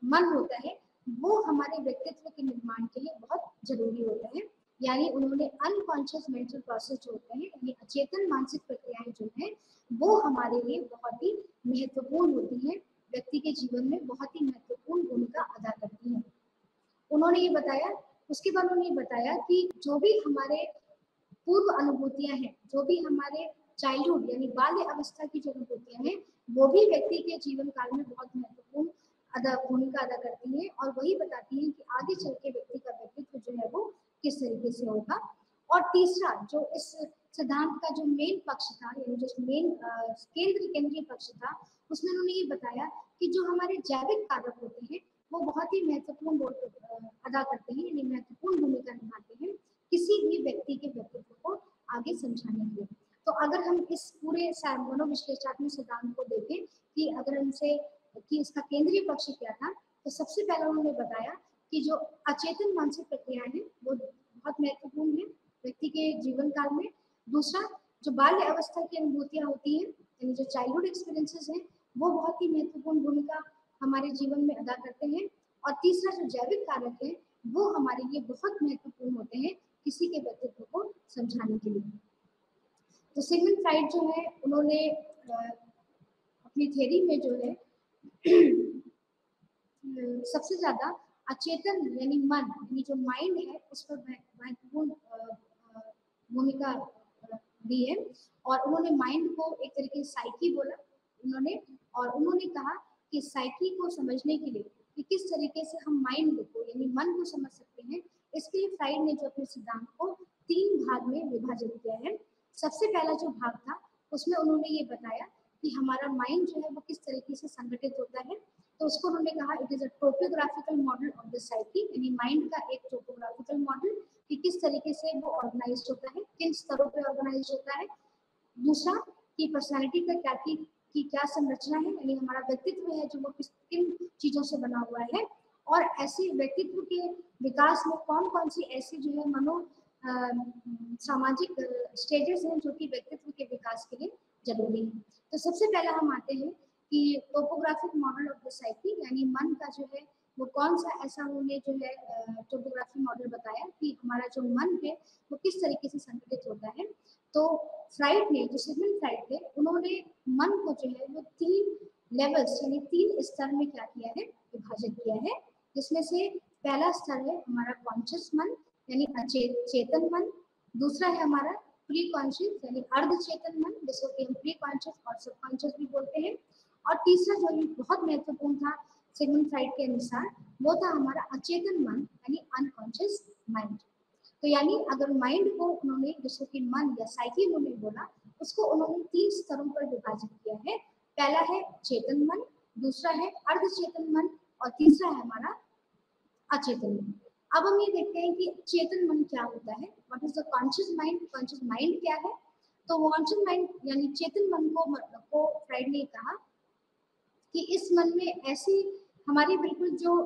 [SPEAKER 1] मन होता है वो हमारे व्यक्तित्व के निर्माण के लिए बहुत जरूरी होता है। यानी उन्होंने अनकॉन्शियस मेंटल प्रोसेस जो होते हैं यानी अचेतन मानसिक प्रक्रियाएं जो है वो हमारे लिए बहुत ही महत्वपूर्ण होती हैं, व्यक्ति के जीवन में बहुत ही महत्वपूर्ण भूमिका अदा करती हैं। उन्होंने ये बताया, उसके बाद उन्होंने ये बताया कि जो भी हमारे पूर्व अनुभूतियां हैं, जो भी हमारे चाइल्डहुड यानी बाल्य अवस्था की जो अनुभूतियां हैं, वो भी व्यक्ति के जीवन काल में बहुत महत्वपूर्ण भूमिका अदा करती है और वही बताती है कि आगे चल के व्यक्ति का व्यक्तित्व जो है वो किस तरीके से होगा। और तीसरा जो इस सिद्धांत का जो मेन पक्ष था यानी जो मेन केंद्रीय पक्ष था, उसमें उन्होंने ये बताया कि जो हमारे जैविक कारक होते हैं वो बहुत ही महत्वपूर्ण रोल अदा करते हैं यानी महत्वपूर्ण भूमिका निभाते हैं किसी भी व्यक्ति के व्यक्तित्व को आगे समझाने के लिए। तो अगर हम इस पूरे मनोविश्लेषणात्मक सिद्धांत को देखें कि अगर हमसे कि इसका केंद्रीय पक्ष क्या था, तो सबसे पहले उन्होंने बताया कि जो अचेतन मानसिक प्रक्रियाएं हैं वो बहुत महत्वपूर्ण है व्यक्ति के जीवन काल में। दूसरा, जो बाल्य अवस्था की अनुभूतियां होती हैं यानी जो चाइल्डहुड एक्सपीरियंसेस हैं वो बहुत ही महत्वपूर्ण भूमिका हमारे जीवन में अदा करते हैं। और तीसरा, जो जैविक कारक है वो हमारे लिए बहुत महत्वपूर्ण होते हैं किसी के व्यक्तित्व को समझाने के लिए। तो सिगमंड फ्राइड जो है उन्होंने अपनी थ्योरी में जो है सबसे ज्यादा अचेतन यानी मन यानी जो माइंड है उस पर महत्वपूर्ण भूमिका दी है। और उन्होंने माइंड को एक तरीके से साइकी बोला उन्होंने, और उन्होंने कहा कि साइकी को समझने के लिए कि किस तरीके से हम माइंड को यानी मन को समझ सकते हैं, इसके लिए फ्राइड ने जो अपने सिद्धांत को 3 भाग में विभाजित किया है। सबसे पहला जो भाग था उसमें उन्होंने ये बताया कि हमारा माइंड जो है वो किस तरीके से संगठित होता है। तो उसको उन्होंने कहा it is a topographical model of the psyche यानी माइंड का एक टोपोग्राफिकल मॉडल कि किस तरीके से वो ऑर्गेनाइज होता है, किन स्तरों पे ऑर्गेनाइज होता है। दूसरा, कि पर्सनालिटी का क्या संरचना है यानी हमारा व्यक्तित्व है जो वो किन चीजों से बना हुआ है। और ऐसे व्यक्तित्व के विकास में कौन कौन सी ऐसी जो है सामाजिक स्टेजेस हैं जो कि व्यक्तित्व के विकास के लिए जरूरी है। तो सबसे पहला हम आते हैं कि topographic model of the psyche यानी मन का जो है वो कौन सा ऐसा उन्होंने जो है टोपोग्राफिक मॉडल बताया कि हमारा जो मन है वो किस तरीके से संगठित होता है। तो फ्राइड ने, जो सिगमंड फ्राइड थे, उन्होंने मन को जो है वो 3 लेवल्स यानी 3 स्तर में क्या किया है, विभाजित किया है। जिसमें से पहला स्तर है हमारा कॉन्शियस मन यानी चेतन मन। दूसरा है हमारा प्री कॉन्शियस यानी अर्ध चेतन मन, जिसको कि हम प्री कॉन्शियस और सब कॉन्शियस भी बोलते हैं। और तीसरा जो बहुत महत्वपूर्ण था सिगमंड फ्राइड के अनुसार वो था हमारा अचेतन मन यानी अनकॉन्शियस माइंड। तो यानी अगर माइंड को उन्होंने, जिसको कि मन या साइकी उन्होंने बोला, उसको उन्होंने 3 स्तरों पर विभाजित किया है। पहला है चेतन मन, दूसरा है अर्धचेतन मन और तीसरा है हमारा अचेतन मन। अब हम ये देखते हैं कि चेतन मन क्या होता है, what is the conscious mind, conscious mind क्या है। तो कॉन्शियस माइंड यानी चेतन मन को फ्राइड ने कहा कि इस मन में ऐसी हमारी बिल्कुल जो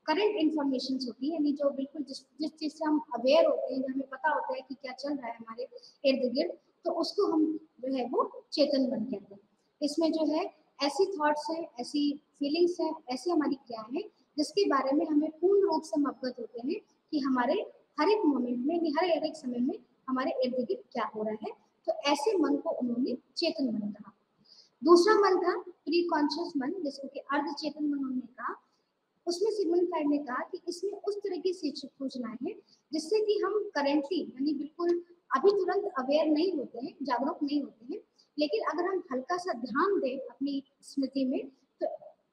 [SPEAKER 1] करंट इंफॉर्मेशन होती है, यानी जो बिल्कुल जिस जिस चीज से हम अवेयर होते हैं, हमें पता होता है कि क्या चल रहा है हमारे इर्द गिर्द, तो उसको हम जो है वो चेतन मन कहते हैं। इसमें जो है ऐसी थॉट्स हैं, ऐसी फीलिंग्स हैं, ऐसी हमारी क्रियाएं हैं जिसके बारे में हमें पूर्ण रूप से हम अवगत होते हैं कि हमारे हर एक मोमेंट में, हर एक समय में हमारे इर्द गिर्द क्या हो रहा है। तो ऐसे मन को उन्होंने चेतन मन कहा। दूसरा मन था प्री कॉन्शियस मन, जिसको कि अर्धचेतन मन उन्होंने कहा। उसमें सिगमंड फ्राइड ने कहा कि इसमें उस तरह की सूचनाएं हैं जिससे कि हम करेंटली यानी बिल्कुल अभी तुरंत अवेयर नहीं होते हैं, जागरूक नहीं होते हैं, लेकिन अगर हम हल्का सा ध्यान दें अपनी स्मृति में, तो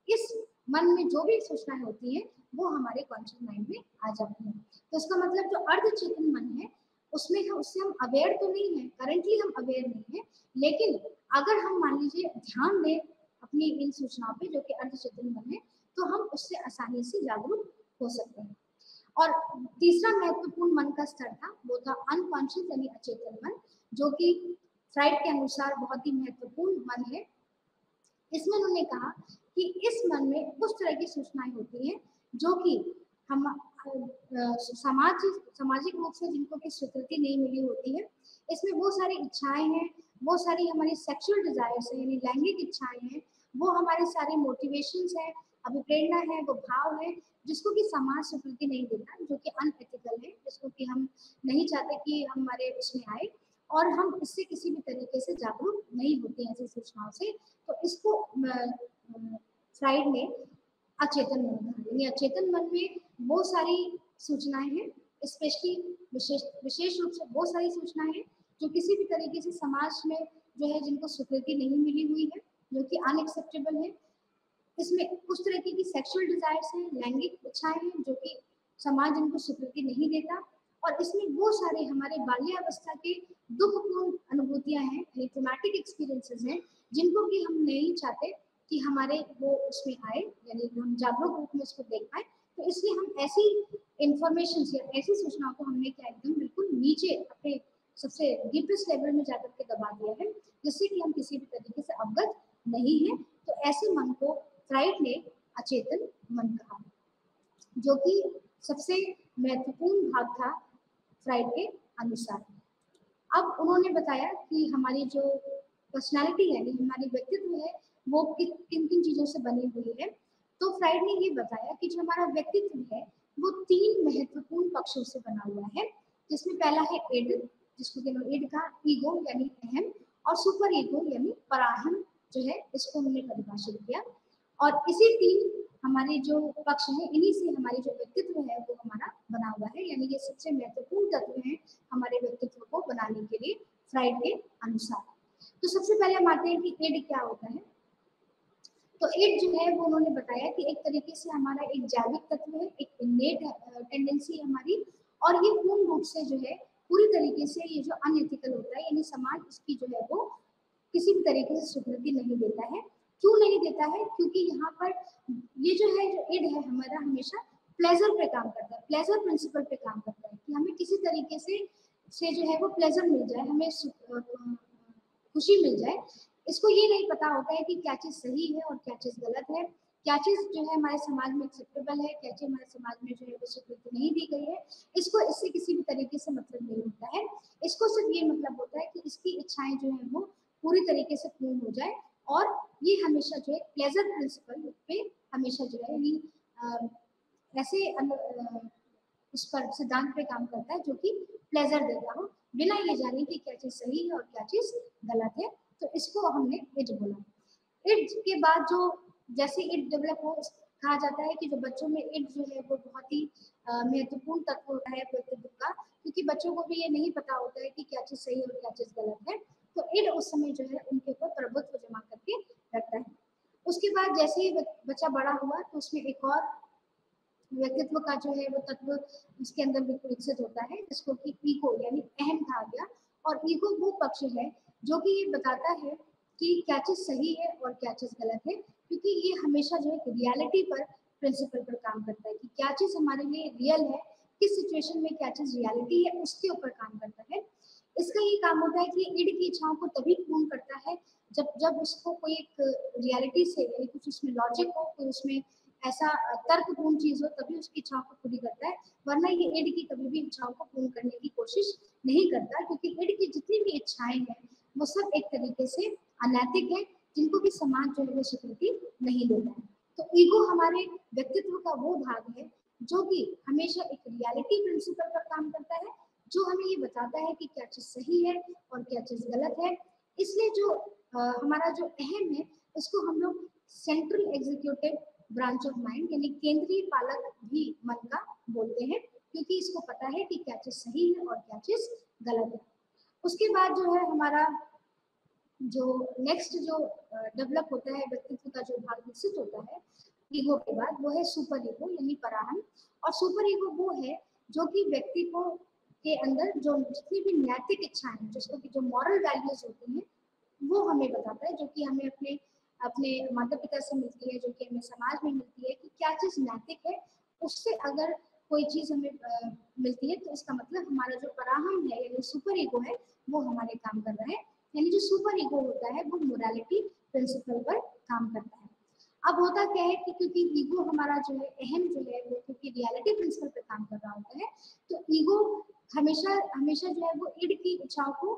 [SPEAKER 1] इस मन में जो भी सूचनाएं होती हैं वो हमारे कॉन्शियस माइंड में आ जाती हैं। तो इसका मतलब जो अर्धचेतन मन है उसमें हम, उससे हम अवेयर तो नहीं है, करेंटली हम अवेयर नहीं है, लेकिन अगर हम मान लीजिए ध्यान दें अपनी इन सूचनाओं पे जो कि अर्धचेतन मन है, तो हम उससे आसानी से जागरूक हो सकते हैं। और तीसरा महत्वपूर्ण मन का स्तर था वो था अनकॉन्शियस यानी अचेतन मन, जो कि फ्राइड के अनुसार बहुत ही महत्वपूर्ण मन है। इसमें उन्होंने कहा कि इस मन में उस तरह की सूचनाएं होती हैं जो कि हम सामाजिक रूप से जिनको की स्वीकृति नहीं मिली होती है। इसमें वो सारी इच्छाएं हैं, वो सारी हमारी सेक्सुअल डिजायर्स हैं यानी लैंगिक इच्छाएं हैं, वो हमारे सारे मोटिवेशंस हैं, अभिप्रेरणा है, वो भाव है जिसको कि समाज स्वीकृति नहीं देता, जो कि अनएथिकल है, जिसको कि हम नहीं चाहते कि हमारे उसमें आए, और हम इससे किसी भी तरीके से जागरूक नहीं होते हैं ऐसी सूचनाओं से। तो इसको फ्राइड ने अचेतन मन कहा। यानी अचेतन मन में बहुत सारी सूचनाएं हैं, स्पेशली विशेष रूप से बहुत सारी सूचनाएं हैं जो किसी भी तरीके से समाज में जो है जिनको स्वीकृति नहीं मिली हुई है, जो कि अनएक्सेप्टेबल है। इसमें उस तरह की सेक्सुअल डिजायर्स हैं, लैंगिक इच्छाएं हैं जो कि समाज इनको स्वीकृति नहीं देता, और इसमें वो सारे हमारे बाल्यावस्था के दुखपूर्ण अनुभूतियां हैं, ट्रॉमेटिक एक्सपीरियंसेस हैं, जिनको कि हम नहीं चाहते कि हमारे वो उसमें आए, यानी हम जागरूक रूप में उसको देख पाए। तो इसलिए हम ऐसी इंफॉर्मेशन या ऐसी सूचनाओं को हमने क्या एकदम बिल्कुल नीचे अपने सबसे डीपेस्ट लेवल में जाकर के दबा दिया है, जिससे कि हम किसी भी तरीके से अवगत नहीं है। तो ऐसे मन को फ्राइड ने अचेतन मन कहा, जो कि सबसे महत्वपूर्ण भाग था फ्राइड के अनुसार। अब उन्होंने बताया कि हमारी जो पर्सनालिटी है, हमारी व्यक्तित्व है, वो किन किन चीजों से बनी हुई है। तो फ्राइड ने ये बताया कि जो हमारा व्यक्तित्व है वो 3 महत्वपूर्ण पक्षों से बना हुआ है, जिसमें पहला है इड, जिसको इड का ईगो यानी अहम, और सुपर ईगो यानी पराहम जो है, इसको हमने परिभाषित किया। और इसी 3 हमारे जो पक्ष हैं, इन्हीं से हमारी जो व्यक्तित्व है वो हमारा बना हुआ है, यानी ये सबसे महत्वपूर्ण तत्व हैं हमारे व्यक्तित्व को बनाने के लिए फ्राइड के अनुसार। तो सबसे पहले हम आते हैं कि इड क्या होता है। तो इड जो है वो उन्होंने बताया कि एक तरीके से हमारा एक जैविक तत्व है, एक इनेट टेंडेंसी है हमारी, और ये पूर्ण रूप से जो है पूरी तरीके से ये जो अनएथिकल होता है, यानी समाज इसकी जो है वो किसी भी तरीके से स्वीकृति नहीं देता है। क्यों नहीं देता है? क्योंकि यहाँ पर ये जो है, जो इड है हमारा, हमेशा प्लेजर पे काम करता है, प्लेजर प्रिंसिपल पे काम करता है कि हमें किसी तरीके से जो है वो प्लेजर मिल जाए, हमें खुशी मिल जाए। इसको ये नहीं पता होता है कि क्या चीज सही है और क्या चीज गलत है, क्या चीज जो है हमारे समाज में एक्सेप्टेबल है, क्या चीज हमारे समाज में जो है वो स्वीकृति नहीं दी गई है। इसको इससे किसी भी तरीके से मतलब नहीं होता है। इसको सिर्फ ये मतलब होता है कि इसकी इच्छाएं जो है वो पूरी तरीके से पूर्ण हो जाए, और ये हमेशा जो है प्लेजर प्रिंसिपल पे हमेशा जो है ऐसे उस पर सिद्धांत पे काम करता है जो कि प्लेजर देता हो, बिना ये जाने कि क्या चीज सही है और क्या चीज गलत है। तो इसको हमने इड बोला। इड के बाद जो जैसे इड डेवलप हो, कहा जाता है कि जो बच्चों में इड जो है वो बहुत ही महत्वपूर्ण तत्व होता है व्यक्तित्व का, क्योंकि बच्चों को भी ये नहीं पता होता है कि क्या चीज सही और क्या चीज गलत है। तो इड उस समय जो है उनके ऊपर प्रभुत्व जमा करके रखता है। उसके बाद जैसे ही बच्चा बड़ा हुआ तो उसमें एक और व्यक्तित्व का जो है वो तत्व उसके अंदर विकसित होता है, जिसको कि ईगो यानी अहम कहा गया। और ईगो वो पक्ष है जो कि ये बताता है कि क्या चीज सही है और क्या चीज गलत है, क्योंकि ये हमेशा जो है रियलिटी पर प्रिंसिपल पर काम करता है कि क्या चीज हमारे लिए रियल है, किस सिचुएशन में क्या चीज रियलिटी है, उसके ऊपर काम करता है। इसका ये काम होता है कि ईड की इच्छाओं को तभी पूर्ण करता है जब जब उसको कोई एक रियलिटी से यानी कुछ उसमें लॉजिक हो, कोई उसमें ऐसा तर्कपूर्ण चीज हो, तभी उसकी इच्छाओं को पूरी करता है। वरना ये ईड की कभी भी इच्छाओं को पूर्ण करने की कोशिश नहीं करता, क्योंकि ईड की जितनी भी इच्छाएं हैं वो सब एक तरीके से अनैतिक है, जिनको भी समाज जो है वो स्वीकृति नहीं देता है। तो ईगो हमारे व्यक्तित्व का वो भाग है जो कि हमेशा एक रियलिटी प्रिंसिपल पर काम करता है, जो हमें ये बताता है कि क्या चीज सही है और क्या चीज गलत है। इसलिए जो हमारा जो अहम है उसको हम लोग central executive branch of mind यानी केंद्रीय पालक भी मन का बोलते हैं, क्योंकि इसको पता है कि क्या चीज सही है और क्या चीज गलत है। उसके बाद जो है हमारा जो नेक्स्ट जो डेवलप होता है, व्यक्तित्व का जो भाग विकसित होता है ईगो के बाद, वो है सुपर ईगो यानी पराहम। और सुपर ईगो वो है जो कि व्यक्ति को के अंदर जो जितनी भी नैतिक इच्छाएं हैं, जिसको कि जो मॉरल वैल्यूज होती हैं, वो हमें बताता है, जो कि हमें अपने अपने माता पिता से मिलती है, जो कि हमें समाज में मिलती है कि क्या चीज नैतिक है। उससे अगर कोई चीज हमें मिलती है तो इसका मतलब हमारा जो पराहम है यानी सुपर ईगो है वो हमारे काम कर रहा है। यानी जो सुपर ईगो होता है वो मोरालिटी प्रिंसिपल पर काम करता है। अब होता क्या है कि क्योंकि ईगो हमारा जो है अहम जो है वो क्योंकि रियलिटी प्रिंसिपल पर काम कर रहा होता है, तो ईगो हमेशा हमेशा जो है वो ईड की इच्छाओं को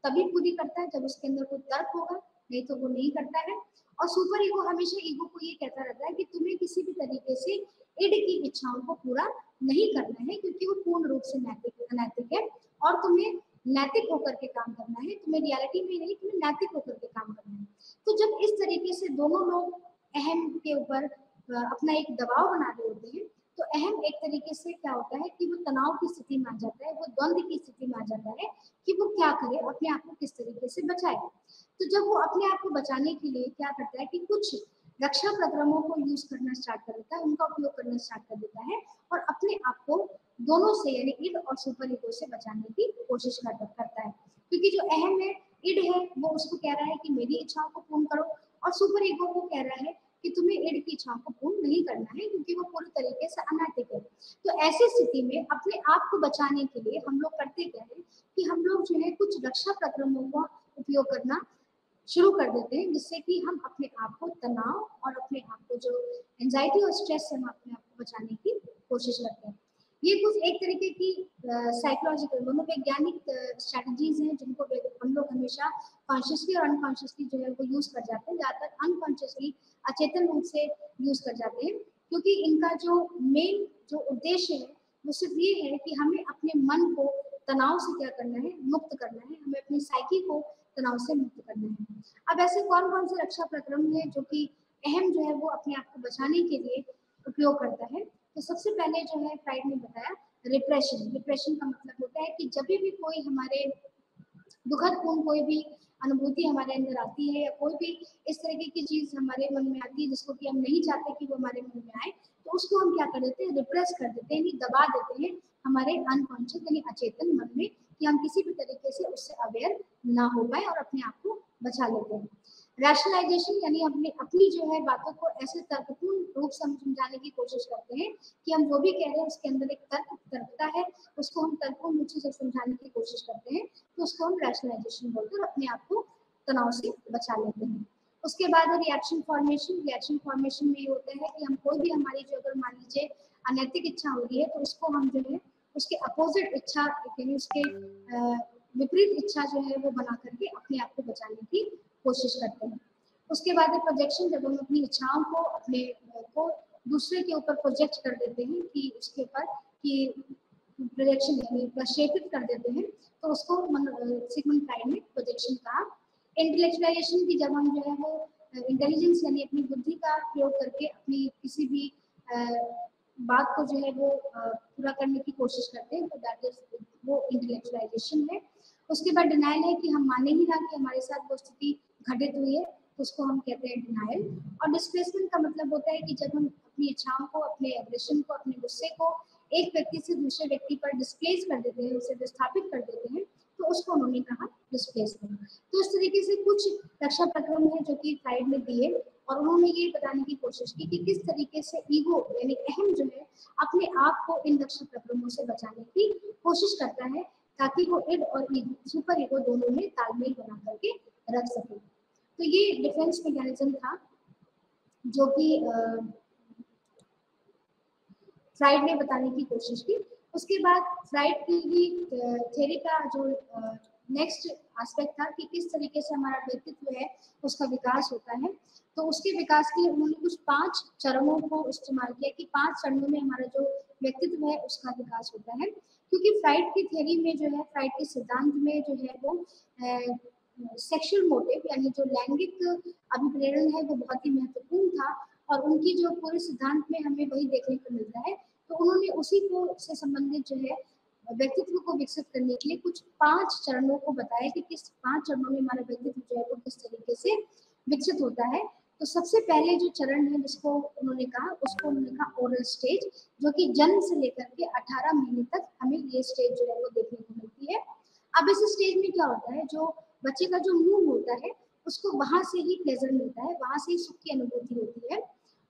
[SPEAKER 1] तभी पूरी करता है जब उसके अंदर कोई तर्क होगा, नहीं तो वो नहीं करता है। और सुपर ईगो हमेशा ईगो को ये कहता रहता है कि तुम्हें किसी भी तरीके से ईड की इच्छाओं को पूरा नहीं करना है, क्योंकि वो पूर्ण रूप से नैतिक अनैतिक है। और तुम्हें नैतिक होकर के काम करना है, तुम्हें रियलिटी में नहीं, तुम्हें नैतिक होकर के काम करना है। तो जब इस तरीके से दोनों लोग अहम के ऊपर अपना एक दबाव बना रहे होते हैं, तो अहम एक तरीके से क्या होता है कि वो तनाव की स्थिति में आ जाता है, वो द्वंद्व की स्थिति में आ जाता है कि वो क्या करे, अपने आप को किस तरीके से बचाए। तो जब वो अपने आप को बचाने के लिए क्या करता है कि कुछ रक्षा प्रक्रमों को यूज करना स्टार्ट कर देता है, उनका उपयोग करना स्टार्ट कर देता है, और अपने आप को दोनों से यानी ईड और सुपर ईगो से बचाने की कोशिश करता है। क्योंकि जो अहम है ईड है वो उसको कह रहा है कि मेरी इच्छाओं को पूर्ण करो, और सुपर ईगो वो कह रहा है कि तुम्हें ईड की इच्छाओं को पूर्ण नहीं करना है, क्योंकि वो पूरी तरीके से अनैतिक है। तो ऐसी स्थिति में अपने आप को बचाने के लिए हम लोग करते क्या है कि हम लोग जो है कुछ रक्षा प्रक्रमों का उपयोग करना शुरू कर देते हैं, जिससे कि हम अपने आप को तनाव और अपने आप को जो एंजाइटी और स्ट्रेस से हम अपने आप को बचाने की कोशिश करते हैं। ये कुछ एक तरीके की साइकोलॉजिकल मनोवैज्ञानिक स्ट्रेटजीज हैं जिनको हम लोग हमेशा कॉन्शियसली और अनकॉन्शियसली जो है वो यूज कर जाते हैं, ज़्यादातर अनकॉन्शियसली अचेतन रूप से यूज कर जाते हैं, क्योंकि इनका जो मेन जो उद्देश्य है वो सिर्फ ये है कि हमें अपने मन को तनाव से क्या करना है, मुक्त करना है, हमें अपनी साइकी को तनाव से मुक्त करना है। अब ऐसे कौन कौन से रक्षा प्रक्रम है जो कि अहम जो है वो अपने आप को बचाने के लिए उपयोग करता है। तो सबसे पहले जो है फ्राइड ने बताया रिप्रेशन। रिप्रेशन का मतलब होता है कि जब भी कोई हमारे दुखद पूर्ण कोई भी अनुभूति हमारे अंदर आती है, या कोई भी इस तरीके की चीज हमारे मन में आती है जिसको कि हम नहीं चाहते कि वो हमारे मन में आए, तो उसको हम क्या कर देते हैं, रिप्रेस कर देते हैं, यानी दबा देते हैं हमारे अनकॉन्शियस यानी अचेतन मन में, कि हम किसी भी तरीके से उससे अवेयर ना हो पाए और अपने आप को बचा लेते हैं। रैशनलाइजेशन यानी अपनी अपनी जो है बातों को ऐसे तर्कपूर्ण रूप से हम समझाने की कोशिश करते हैं कि हम जो भी कह रहे हैं उसके अंदर एक तर्कता है, उसको हम तर्कपूर्ण रूप से समझाने की कोशिश करते हैं, तो उसको हम रैशनलाइजेशन बोलते हैं और अपने आप को तनाव से बचा लेते हैं। उसके बाद है रिएक्शन फॉर्मेशन। रिएक्शन फॉर्मेशन में ये होता है कि हम कोई भी हमारी जो अगर मान लीजिए अनैतिक इच्छा हो रही है, तो उसको हम जो है उसके अपोजिट इच्छा यानी उसके विपरीत इच्छा जो है वो बना करके अपने आप को बचाने की कोशिश करते हैं। उसके बाद है प्रोजेक्शन। जब हम अपनी इच्छाओं को अपने को दूसरे के ऊपर प्रोजेक्ट कर देते हैं कि उसके ऊपर कि प्रोजेक्शन यानी प्रक्षेपित कर देते हैं, तो उसको सिगमंड फ्राइड ने प्रोजेक्शन कहा। इंटेलेक्चुअलाइजेशन की जब हम जो है वो इंटेलिजेंस यानी अपनी बुद्धि का प्रयोग करके अपनी किसी भी बात को जो है वो पूरा करने की कोशिश करते हैं, तो दैट इज वो इंटेलेक्चुअलाइजेशन है। उसके बाद डिनाइल है कि हम माने ही ना कि हमारे साथ वो स्थिति घटित हुई है, तो उसको हम कहते हैं डिनायल। और डिस्प्लेसमेंट का मतलब होता है कि जब हम अपनी इच्छाओं को, अपने एग्रेशन को, अपने गुस्से को एक व्यक्ति से दूसरे व्यक्ति पर डिस्प्लेस कर देते हैं, उसे विस्थापित कर देते हैं, तो उसको उन्होंने कहा डिस्प्लेसमेंट। तो इस तरीके से कुछ रक्षा प्रक्रम है जो कि फ्राइड ने दिए और उन्होंने ये बताने की कोशिश की कि किस तरीके से ईगो यानी अहम जो है अपने आप को इन रक्षा प्रक्रमों से बचाने की कोशिश करता है, ताकि वो इड और ईगो, सुपर ईगो दोनों में तालमेल बना करके रख सके। तो ये डिफेंस मैकेनिज्म था जो कि फ्राइड ने बताने की कोशिश की। उसके बाद फ्राइड की ही थ्योरी का जो नेक्स्ट एस्पेक्ट था कि किस तरीके से हमारा व्यक्तित्व है उसका विकास होता है। तो उसके विकास के लिए उन्होंने कुछ 5 चरणों को इस्तेमाल किया कि 5 चरणों में हमारा जो व्यक्तित्व है उसका विकास होता है। क्योंकि फ्राइड की थ्योरी में जो है, फ्राइड के सिद्धांत में जो है वो सेक्सुअल मोटिव यानी जो लैंगिक अभिप्रेरण है वो बहुत ही महत्वपूर्ण था और उनकी जो पूरे सिद्धांत में हमें वही देखने को मिलता है। तो उन्होंने उसी को से संबंधित जो है व्यक्तित्व को विकसित करने के लिए कुछ 5 चरणों को बताया कि किस 5 चरणों में हमारा व्यक्तित्व जो है वो किस तरीके से विकसित होता है। तो सबसे पहले जो चरण है जिसको उन्होंने कहा, उसको उन्होंने कहा ओरल स्टेज, जो कि जन्म से लेकर के 18 महीने तक हमें ये स्टेज जो है वो देखने को मिलती है। अब इस स्टेज में क्या होता है, जो बच्चे का जो मुंह होता है उसको वहां से ही प्लेजर मिलता है, वहां से ही सुख की अनुभूति होती है।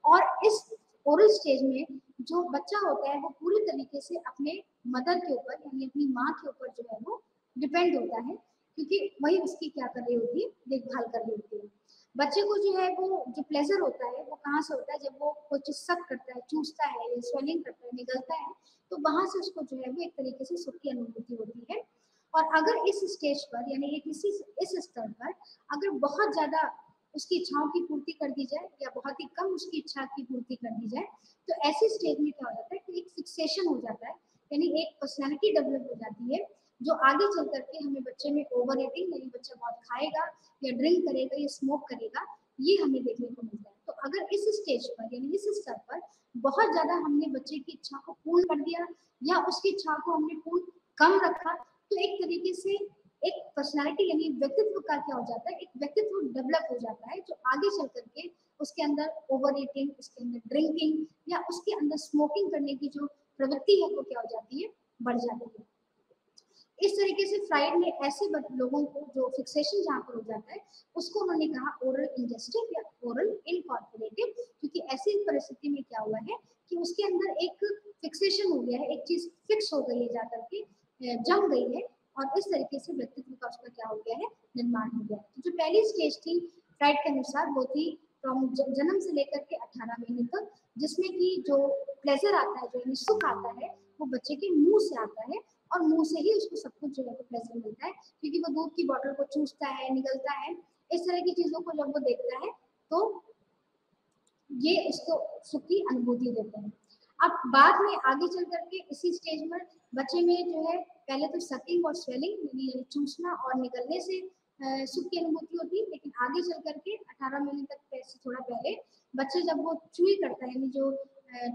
[SPEAKER 1] और इस ओरल स्टेज में जो बच्चा होता है वो पूरी तरीके से अपने मदर के ऊपर यानी अपनी माँ के ऊपर जो है वो डिपेंड होता है, क्योंकि वही उसकी क्या कर रही होती है, देखभाल कर रही होती है। बच्चे को जो है वो जो प्लेजर होता है वो कहाँ से होता है, जब वो कोई चीज सक करता है, चूसता है या स्वेलिंग करता है, निगलता है, तो वहां से उसको जो है वो एक तरीके से सुख की अनुभूति होती है। और अगर इस स्टेज पर यानी इस स्तर पर अगर बहुत ज्यादा उसकी इच्छाओं की पूर्ति कर दी जाए या बहुत ही कम उसकी इच्छा की पूर्ति कर दी जाए, तो ऐसे स्टेज में क्या हो जाता है कि एक फिक्सेशन हो जाता है, यानी एक पर्सनैलिटी डेवलप हो जाती है जो आगे चल करके हमें बच्चे में ओवर ईटिंग यानी बच्चा बहुत खाएगा या ड्रिंक करेगा या स्मोक करेगा, ये हमें देखने को मिलता है। तो अगर इस स्टेज पर यानी इस स्तर पर बहुत ज्यादा हमने बच्चे की इच्छा को पूर्ण कर दिया या उसकी इच्छा को हमने पूर्ण कम रखा, तो एक तरीके से एक पर्सनालिटी यानी व्यक्तित्व का क्या हो जाता है, एक व्यक्तित्व डेवलप हो जाता है जो आगे चल करके उसके अंदर ओवर ईटिंग, उसके अंदर ड्रिंकिंग या उसके अंदर स्मोकिंग करने की जो प्रवृत्ति है वो क्या हो जाती है, बढ़ जाती है। इस तरीके से फ्राइड ने ऐसे लोगों को जो फिक्सेशन जहाँ पर हो जाता है उसको उन्होंने कहा ओरल इंजस्टिव या ओरल इनकॉर्पोरेटिव, क्योंकि ऐसी परिस्थिति में क्या हुआ है कि उसके अंदर एक फिक्सेशन हो गया है, एक चीज फिक्स हो गई है, जाकर के जम गई है और इस तरीके से व्यक्तित्व का उसका क्या हो गया है, निर्माण हो गया है। तो जो पहली स्टेज थी फ्राइड के अनुसार वो थी फ्रॉम जन्म से लेकर के 18 महीने तक, जिसमें कि जो प्लेजर आता है, जो सुख आता है, वो बच्चे के मुंह से आता है और मुंह से ही उसको सब कुछ जो है प्लेजर मिलता है, क्योंकि वो दूध की बोतल को चूसता है, निगलता है, इस तरह की चीजों को जब वो देखता है तो ये उसको सुख की अनुभूति देते हैं। अब बाद में आगे चल करके इसी स्टेज में बच्चे में जो है पहले तो सकिंग और स्वेलिंग यानी चूसना और निगलने से सुख की अनुभूति होती है, लेकिन आगे चल करके 18 महीने तक से थोड़ा पहले बच्चे जब वो चुई करता है यानी जो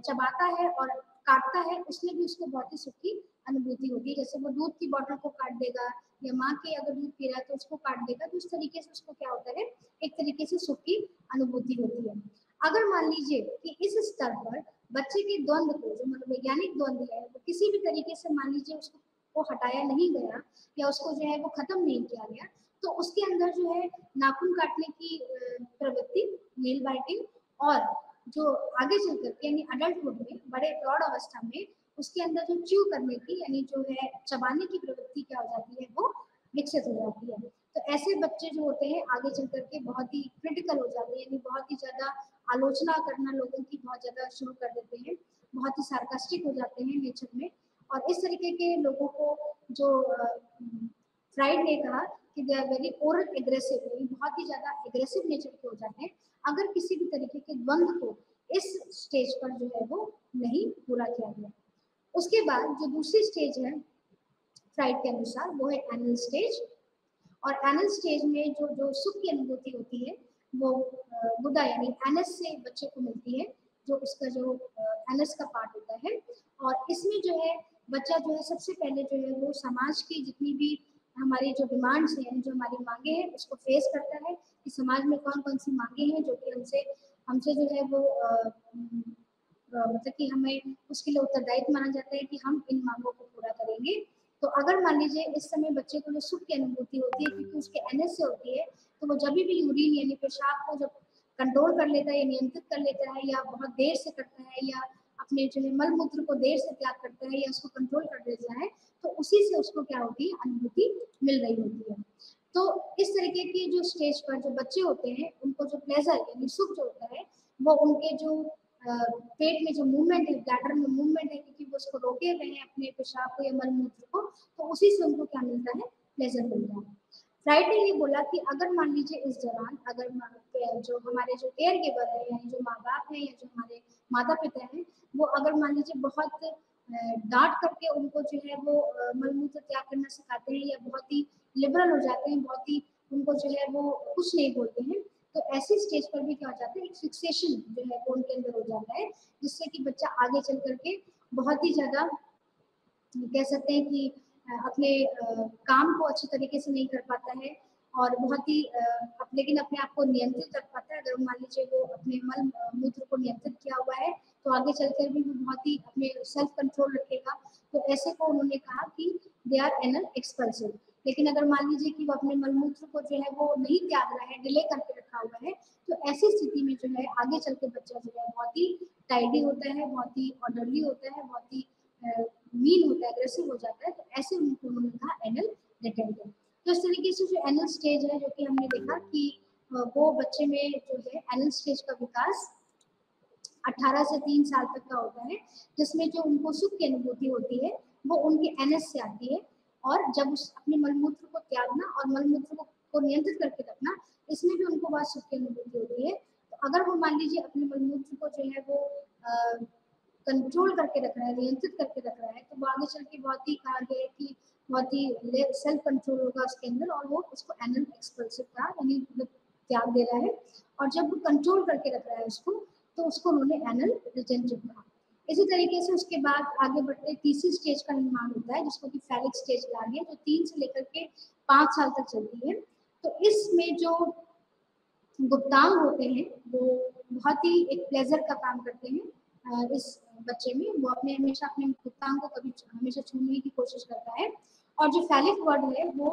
[SPEAKER 1] चबाता है और काटता है, उसमें भी उसको बहुत ही सुख की अनुभूति होती है। जैसे वो दूध की बोतल को काट देगा या माँ के अगर दूध पी रहा है तो उसको काट देगा, तो इस तरीके से उसको क्या होता है, एक तरीके से सुख की अनुभूति होती है। अगर मान लीजिए कि इस स्तर पर बच्चे के द्वंद को, जो मनोवैज्ञानिक द्वंद है, वो किसी भी तरीके से मान लीजिए उसको को हटाया नहीं गया या उसको जो है वो खत्म नहीं किया गया, तो उसके अंदर जो है नाखून काटने की प्रवृत्ति, नेल बाइटिंग, और जो आगे चल करके यानी अडल्टहुड में, बड़े प्रौढ़ अवस्था में उसके अंदर जो च्यू करने की यानी जो है चबाने की प्रवृत्ति क्या हो जाती है, वो विकसित हो जाती है। तो ऐसे बच्चे जो होते हैं आगे चल करके बहुत ही क्रिटिकल हो जाते हैं, यानी बहुत ही ज्यादा आलोचना करना लोगों की बहुत ज्यादा शुरू कर देते हैं, बहुत ही सार्कास्टिक हो जाते हैं नेचर में। और इस तरीके के लोगों को जो फ्राइड ने कहा कि they are very oral aggressive, यानी बहुत ही ज्यादा एग्रेसिव नेचर के हो जाते हैं अगर किसी भी तरीके के द्वंद को इस स्टेज पर जो है वो नहीं पूरा किया गया। उसके बाद जो दूसरी स्टेज है फ्राइड के अनुसार वो है एनल स्टेज। और एनल स्टेज में जो जो सुख की अनुभूति होती है वो गुदा यानी एनस से बच्चे को मिलती है, जो उसका जो एनस का पार्ट होता है। और इसमें जो है बच्चा जो है सबसे पहले जो है वो समाज की जितनी भी हमारी जो डिमांड्स हैं यानी जो हमारी मांगे हैं उसको फेस करता है कि समाज में कौन कौन सी मांगे हैं जो कि हमसे हमसे जो है वो मतलब कि हमें उसके लिए उत्तरदायित्व माना जाता है कि हम इन मांगों को पूरा करेंगे। तो अगर मान लीजिए इस समय बच्चे को जो सुख की अनुभूति होती है क्योंकि उसके एनएस से होती है, तो वो जब भी यूरिन यानी पेशाब को जब कंट्रोल कर लेता है या नियंत्रित कर लेता है या बहुत देर से करता है या अपने जो है मल मूत्र को देर से त्याग करता है या उसको कंट्रोल कर देता है, तो उसी से उसको क्या होती है, अनुभूति मिल रही होती है। तो इस तरीके की जो स्टेज पर जो बच्चे होते हैं उनको जो प्लेजर यानी सुख जो होता है वो उनके जो पेट में जो मूवमेंट है, ब्लैडर में मूवमेंट है, क्योंकि वो उसको रोके हुए हैं अपने पेशाब को या मल मूत्र को, तो उसी से उनको क्या मिलता है, प्लेजर मिलता है। फ्राइड ने ये बोला कि अगर मान लीजिए इस दौरान अगर जो हमारे जो केयर गिवर है यानी जो माँ बाप है या जो हमारे माता पिता हैं वो अगर मान लीजिए बहुत डांट करके उनको जो है वो मलमूत्र त्याग करना सिखाते हैं या बहुत ही लिबरल हो जाते हैं, बहुत ही उनको जो है वो कुछ नहीं बोलते हैं, तो ऐसी स्टेज पर भी क्या हो जाता है, एक फिक्सेशन जो है वो उनके अंदर हो जाता है, जिससे कि बच्चा आगे चल करके बहुत ही ज्यादा कह सकते हैं कि अपने काम को अच्छी तरीके से नहीं कर पाता है और बहुत ही लेकिन अपने आप को नियंत्रित रख पाता है। अगर मान लीजिए वो अपने मल मूत्र को नियंत्रित किया हुआ है तो आगे चलकर भी वो बहुत ही अपने सेल्फ कंट्रोल रखेगा। तो ऐसे को उन्होंने कहा कि दे आर एनल एक्सपल्सिव। लेकिन अगर मान लीजिए कि वो अपने मलमूत्र को जो है वो नहीं त्याग रहा है, डिले करके रखा हुआ है, तो ऐसी स्थिति में जो है आगे चल के बच्चा जो है बहुत ही टाइडी होता है, बहुत ही ऑर्डरली होता है, बहुत ही मीन होता है, अग्रेसिव हो जाता है। तो ऐसे उनको उन्होंने कहा एनल रिटेंटिव। तो इस तरीके से जो एनल स्टेज है जो कि हमने देखा कि वो बच्चे में जो है एनल स्टेज का विकास 18 से 3 साल तक का होता है, जिसमें जो उनको सुख की अनुभूति होती है वो उनके एनएस से आती है। और जब उस अपने मलमूत्र को त्यागना और मलमूत्र को नियंत्रित करके रखना, इसमें भी उनको बहुत सुख की अनुभूति होती है। तो अगर वो मान लीजिए अपने मलमूत्र को जो है वो कंट्रोल करके रख रहा है, नियंत्रित करके रख रहा है, तो वो आगे चल के बहुत ही कहा गया है कि बहुत ही सेल्फ कंट्रोल होगा उसके अंदर और वो उसको एनल एक्सपल्सिव का यानी त्याग दे रहा है। और जब वो कंट्रोल करके रख रहा है उसको, तो उसको उन्होंने एनल रिटेंटिव कहा। इसी तरीके से उसके बाद आगे बढ़ते तीसरी स्टेज का निर्माण होता है जिसको कि फैलिक स्टेज कहा गया, जो 3 से लेकर के 5 साल तक चलती है। तो इसमें जो गुप्तांग होते हैं वो बहुत ही एक प्लेजर का काम करते हैं। इस बच्चे में वो अपने हमेशा अपने गुप्तांग को कभी हमेशा छूने की कोशिश करता है। और जो फैलिक वर्ड है वो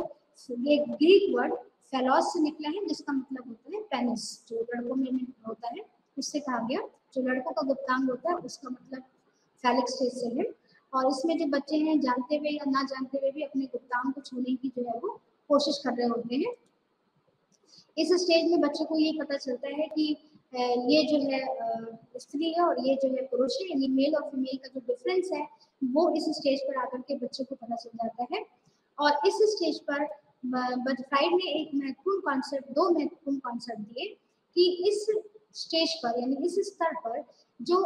[SPEAKER 1] ये ग्रीक वर्ड फेलोस से निकला है जिसका मतलब होता है पेनिस, जो लड़कों में होता है उससे कहा गया। जो लड़कों का गुप्तांग होता है उसका मतलब फैलिक स्टेज से है। और इसमें जो बच्चे हैं जानते हुए या ना जानते हुए भी अपने गुप्तांग को छूने की जो है वो कोशिश कर रहे होते हैं। इस स्टेज में बच्चे को ये पता चलता है कि ये जो है स्त्री है और ये जो है पुरुष है, यानी मेल और फीमेल का जो डिफरेंस है वो इस स्टेज पर आकर के बच्चे को पता चल जाता है। और इस स्टेज पर फ्राइड ने एक महत्वपूर्ण कॉन्सेप्ट, दो महत्वपूर्ण कॉन्सेप्ट दिए कि इस स्टेज पर यानी इस स्तर पर जो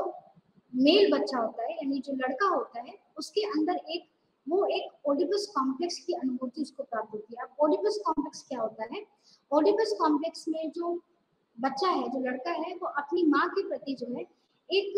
[SPEAKER 1] मेल बच्चा होता है यानी जो लड़का होता है उसके अंदर एक ओडिपस कॉम्प्लेक्स की अनुभूति उसको प्राप्त होती है। अब ओडिपस कॉम्प्लेक्स क्या होता है? ओडिपस कॉम्प्लेक्स में जो बच्चा है, जो लड़का है, वो अपनी माँ के प्रति जो है एक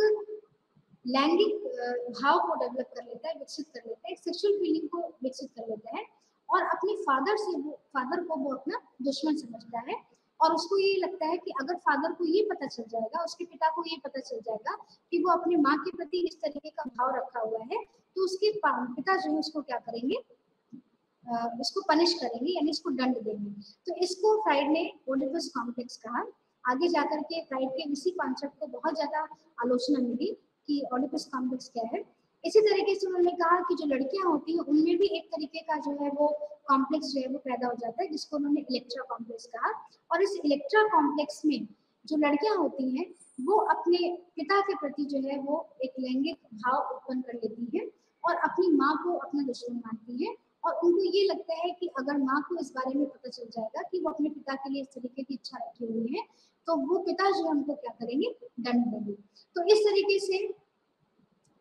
[SPEAKER 1] लैंगिक भाव को डेवलप कर लेता है, विकसित कर लेता है, एक सेक्सुअल फीलिंग को विकसित कर लेता है और अपने फादर को वो अपना दुश्मन समझता है। और उसको ये लगता है कि अगर फादर को ये पता चल जाएगा, उसके पिता को ये पता चल जाएगा कि वो अपनी माँ के प्रति इस तरीके का भाव रखा हुआ है, तो उसके पिता जो है उसको क्या करेंगे, इसको पनिश करेंगे यानी इसको दंड देंगे। तो इसको फ्राइड ने ओडिपस कॉम्प्लेक्स कहा। आगे जाकर के फ्राइड के इसी कॉन्सेप्ट को बहुत ज्यादा आलोचना मिली कि ओडिपस कॉम्प्लेक्स क्या है। इसी तरीके से उन्होंने कहा कि जो लड़कियां होती हैं उनमें भी एक तरीके का जो है वो कॉम्प्लेक्स जो है वो पैदा हो जाता है जिसको उन्होंने इलेक्ट्रा कॉम्प्लेक्स कहा। और इस इलेक्ट्रा कॉम्प्लेक्स में जो लड़कियां होती हैं वो अपने पिता के प्रति जो है वो एक लैंगिक भाव उत्पन्न कर लेती है और अपनी माँ को अपना दुश्मन मानती है। और उनको ये लगता है कि अगर माँ को इस बारे में पता चल जाएगा कि वो अपने पिता के लिए इस तरीके की इच्छा रखी हुई है, तो वो पिता जो है उनको क्या करेंगे, दंड देंगे। तो इस तरीके से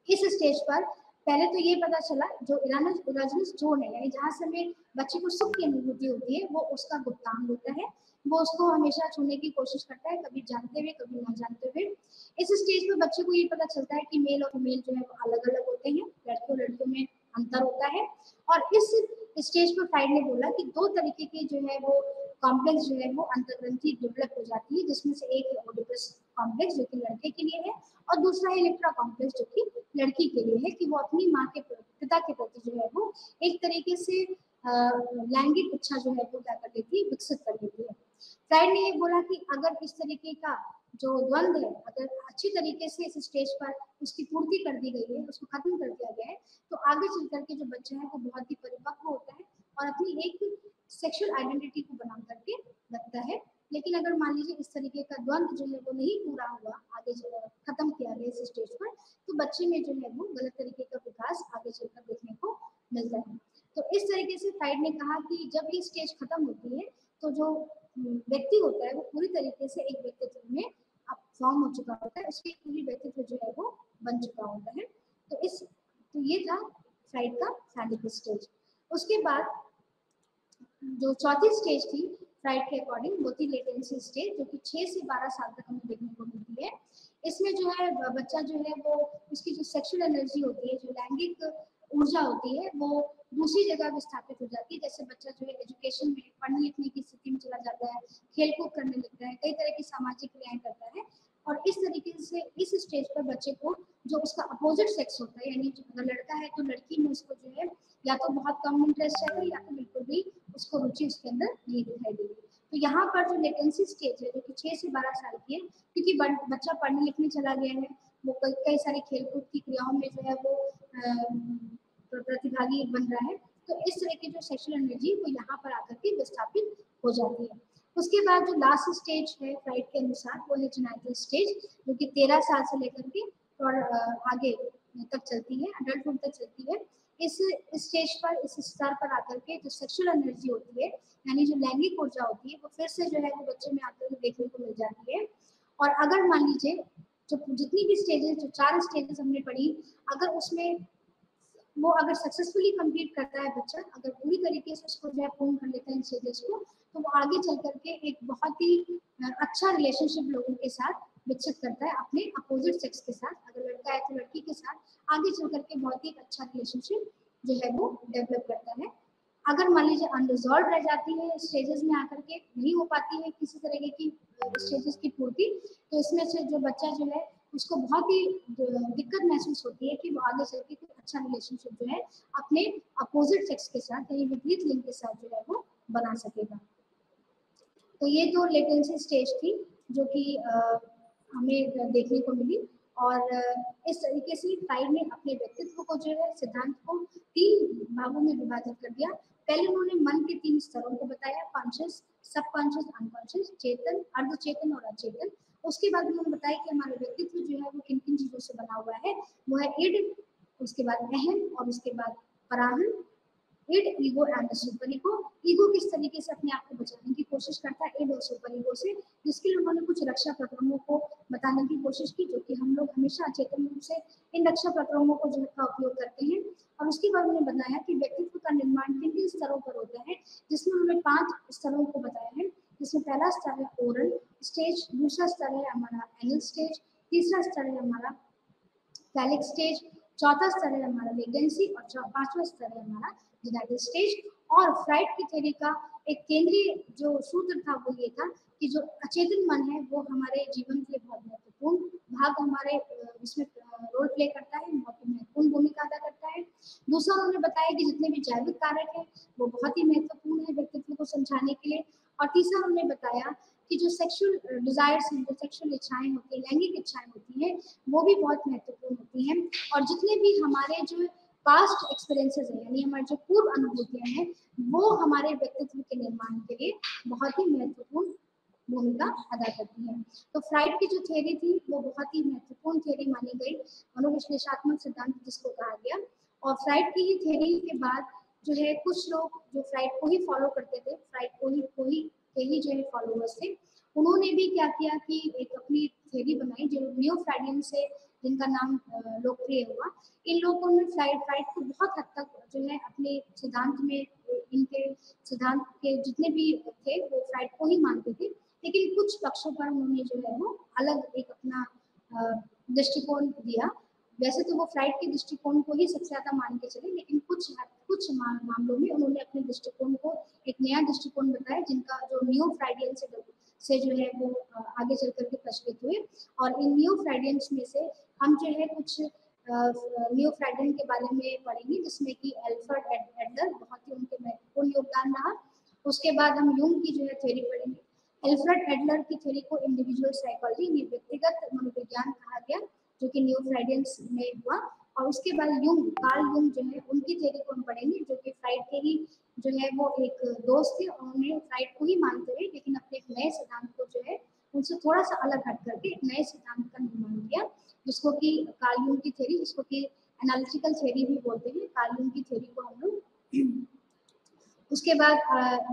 [SPEAKER 1] इस स्टेज पर पहले तो ये पता चला जो इरानस जोन है यानी जहाँ से हमें बच्चे को सुख की अनुभूति होती है वो उसका गुप्तांग होता है, वो उसको हमेशा छूने की कोशिश करता है, कभी जानते हुए कभी ना जानते हुए। इस स्टेज पे बच्चे को ये पता चलता है कि मेल और फीमेल जो है वो अलग अलग होते हैं, लड़के और लड़कियों में अंतर होता है। और इस स्टेज पर फ्राइड ने बोला कि दो तरीके के जो है वो कॉम्प्लेक्स जो है वो अंतर्ग्रंथि डेवलप हो जाती है, जिसमें से एक है ओडिपस कॉम्प्लेक्स जो कि लड़के के लिए है, और दूसरा है इलेक्ट्रा कॉम्प्लेक्स जो कि लड़की के लिए है, कि वो अपनी माँ के पिता के प्रति जो है वो एक तरीके से लैंगिक इच्छा जो है वो क्या कर देती है, विकसित कर देती है। फ्राइड ने ये बोला कि अगर इस तरीके का जो द्वंद है अगर अच्छी तरीके से इस स्टेज पर उसकी पूर्ति कर दी गई है, उसको खत्म कर दिया गया है, तो आगे चल करके जो बच्चा है वो बहुत ही परिपक्व होता है और अपनी एक सेक्सुअल आइडेंटिटी को बना करके रखता है। लेकिन अगर मान लीजिए इस तरीके का द्वंद जो है वो नहीं पूरा हुआ, आगे खत्म किया गया इस स्टेज पर, तो बच्चे में जो है वो गलत तरीके का विकास आगे चलकर देखने को मिलता है। तो इस तरीके से फ्राइड ने कहा कि जब ये स्टेज खत्म होती है तो जो व्यक्ति होता है वो पूरी तरीके से एक व्यक्तित्व में अब फॉर्म हो चुका होता है, उसकी पूरी व्यक्तित्व जो है वो बन चुका होता है। तो ये था फ्राइड का फैलिक स्टेज। उसके बाद जो चौथी स्टेज थी फ्राइड के अकॉर्डिंग वो थी लेटेंसी स्टेज, जो कि 6 से 12 साल तक हमें देखने को मिलती है। इसमें जो है बच्चा जो है वो उसकी जो सेक्सुअल एनर्जी होती है, जो लैंगिक ऊर्जा होती है, वो दूसरी जगह विस्थापित हो जाती है। जैसे बच्चा जो है एजुकेशन में पढ़ने लिखने की स्थिति में चला जाता है, खेलकूद करने लगता है, कई तरह की सामाजिक क्रियाएं करता है, और इस तरीके से इस स्टेज पर बच्चे को जो उसका अपोजिट सेक्स होता है, यानी अगर लड़का है तो लड़की में उसको जो है या तो बहुत कम इंटरेस्ट है या तो बिल्कुल भी उसको रुचि उसके अंदर नहीं दिखाई देगी। तो यहाँ पर जो लेटेंसी स्टेज है जो कि 6 से 12 साल की है, क्योंकि बच्चा पढ़ने लिखने चला गया है, वो कई सारी खेलकूद की क्रियाओं में जो है वो प्रतिभागी बन रहा है, तो इस तरह की जो सेक्सुअल एनर्जी वो यहाँ पर आकर के विस्थापित हो जाती है। उसके बाद जो लास्ट स्टेज है फ्राइड के अनुसार वो है जेनाइटल स्टेज, जो कि 13 साल से लेकर के और आगे तक चलती है, अडल्टहुड तक चलती है। इस स्टेज पर इस स्तर पर आकर के जो सेक्सुअल एनर्जी होती है, यानी जो लैंगिक ऊर्जा होती है, वो फिर से जो है वो बच्चे में आकर के देखने को मिल जाती है। और अगर मान लीजिए जो जितनी भी स्टेजेस, जो 4 स्टेजेस हमने पढ़ी, अगर उसमें वो अगर सक्सेसफुली कंप्लीट करता है बच्चा, अगर पूरी तरीके से उसको जो है पूर्ण कर लेता है इन स्टेजेस को, तो वो आगे चल करके एक बहुत ही अच्छा रिलेशनशिप लोगों के साथ विकसित करता है, अपने अपोजिट सेक्स के साथ। अगर लड़का है तो लड़की के साथ आगे चल करके बहुत ही अच्छा रिलेशनशिप जो है वो डेवलप करता है। अगर मान लीजिए अनरिजॉल्व रह जाती है स्टेजेस में आकर के, नहीं हो पाती है किसी तरह की स्टेजेस की पूर्ति, तो इसमें से जो बच्चा जो है उसको बहुत ही दिक्कत महसूस होती है कि वो आगे चल के कोई अच्छा रिलेशनशिप जो है अपने अपोजिट सेक्स के साथ यानी विपरीत लिंग के साथ जो है वो बना सकेगा। तो ये तो लेटेंसी स्टेज थी जो कि हमें देखने को मिली, और इस तरीके से फ्राइड ने अपने व्यक्तित्व को जो है सिद्धांत को 3 भागों में विभाजित कर दिया। पहले उन्होंने मन के 3 स्तरों को बताया, कॉन्शियस, सबकॉन्शियस, अनकॉन्शियस, चेतन, अर्धचेतन और अचेतन। उसके बाद उन्होंने बताया कि हमारा व्यक्तित्व जो है वो किन किन चीजों से बना हुआ है, वो है इड, उसके बाद अहम, और उसके बाद पराहन, id, ego and super ego. Ego किस तरीके से अपने आप को बचाने की कोशिश करता है इड और सुपर ईगो से, जिसके लिए उन्होंने कुछ रक्षा प्रक्रमों को बताने की कोशिश की, जो कि हम लोग हमेशा अचेतन रूप से इन रक्षा प्रक्रमों को जो का उपयोग करते हैं। और उसके बाद उन्होंने बताया कि व्यक्तित्व का निर्माण किन किन स्तरों पर होता है, जिसमें उन्होंने 5 स्तरों को बताया है, जिसमें पहला स्तर है ओरल स्टेज, दूसरा स्तर है हमारा एनल स्टेज, तीसरा स्तर है हमारा फैलिक स्टेज, चौथा स्तर है हमारा लेटेंसी, और पांचवा स्तर है हमारा जेनाइटल स्टेज। और फ्राइड की थ्योरी का एक केंद्रीय जो सूत्र था वो ये था कि जो अचेतन मन है वो हमारे जीवन के लिए बहुत महत्वपूर्ण भाग हमारे इसमें रोल प्ले करता है, बहुत महत्वपूर्ण भूमिका अदा करता है। दूसरा उन्होंने बताया कि जितने भी जैविक कारक है वो बहुत ही महत्वपूर्ण है व्यक्तित्व को समझाने के लिए। और तीसरा उन्होंने बताया कि जो सेक्सुअल डिजायर्स हैं, जो सेक्सुअल इच्छाएं होती है, लैंगिक इच्छाएं होती हैं, वो भी बहुत महत्वपूर्ण होती हैं। और जितने भी हमारे जो पास्ट एक्सपीरियंसेस हैं, यानी हमारी जो पूर्व अनुभूतियां हैं, वो हमारे व्यक्तित्व के निर्माण के लिए बहुत ही महत्वपूर्ण भूमिका अदा करती है। तो फ्राइड की जो थ्योरी थी वो बहुत ही महत्वपूर्ण थ्योरी मानी गई, मनोविश्लेषणात्मक सिद्धांत जिसको कहा गया। और फ्राइड की ही थ्योरी के बाद जो है कुछ लोग जो फ्राइड को ही फॉलो करते थे, फ्राइड को ही जो है फॉलोअर्स थे, उन्होंने भी क्या किया कि एक अपनी थ्योरी बनाई जो न्यू फ्राइडियन से, जिनका नाम लोकप्रिय हुआ। इन लोगों ने फ्राइड को बहुत हद तक जो है अपने सिद्धांत में, इनके सिद्धांत के जितने भी थे वो फ्राइड को ही मानते थे, लेकिन कुछ पक्षों पर उन्होंने जो है वो अलग एक अपना दृष्टिकोण दिया। वैसे तो वो फ्राइड के दृष्टिकोण को ही सबसे ज्यादा मान के चले, लेकिन कुछ कुछ मामलों में उन्होंने अपने दृष्टिकोण को एक नया दृष्टिकोण बताया, जिनका जो नियो फ्राइडियन से जो है वो आगे चल करके प्रचलित हुए। और इन नियो फ्राइडियंस में से हम जो है कुछ नियो फ्राइडियन के बारे में पढ़ेंगे, जिसमें कि एल्फ्रेड एडलर बहुत ही उनके महत्वपूर्ण योगदान रहा। उसके बाद हम यूंग की जो है थ्योरी पढ़ेंगे। एल्फ्रेड एडलर की थ्योरी को इंडिविजुअल साइकोलॉजी, व्यक्तिगत मनोविज्ञान कहा गया, जो कि नियो फ्राइडियंस में हुआ। और उसके बाद यूंग, कार्ल यूंग जो है उनकी थ्योरी को हम पढ़ेंगे, जो कि फ्राइड के ही जो है वो एक दोस्त थे। उन्होंने फ्राइड को ही मानते हुए लेकिन अपने एक नए सिद्धांत को जो है उनसे थोड़ा सा अलग हट करके एक नए सिद्धांत का निर्माण किया, जिसको कि कार्ल यूंग की थ्योरी, जिसको कि एनालिटिकल थ्योरी भी बोलते हैं। कार्ल यूंग की थ्योरी को हम लोग उसके बाद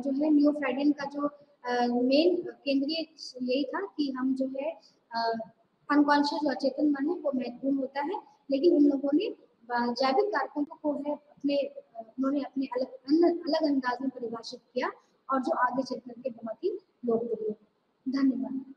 [SPEAKER 1] जो है नियो फ्राइडियन का जो मेन केंद्रीय यही था कि हम जो है अनकॉन्शियस और चेतन मन है वो महत्वपूर्ण होता है, लेकिन उन लोगों ने जैविक कारकों को है उन्होंने अपने अलग अंदाज में परिभाषित किया, और जो आगे चल करके बहुत ही लोकप्रिय। धन्यवाद।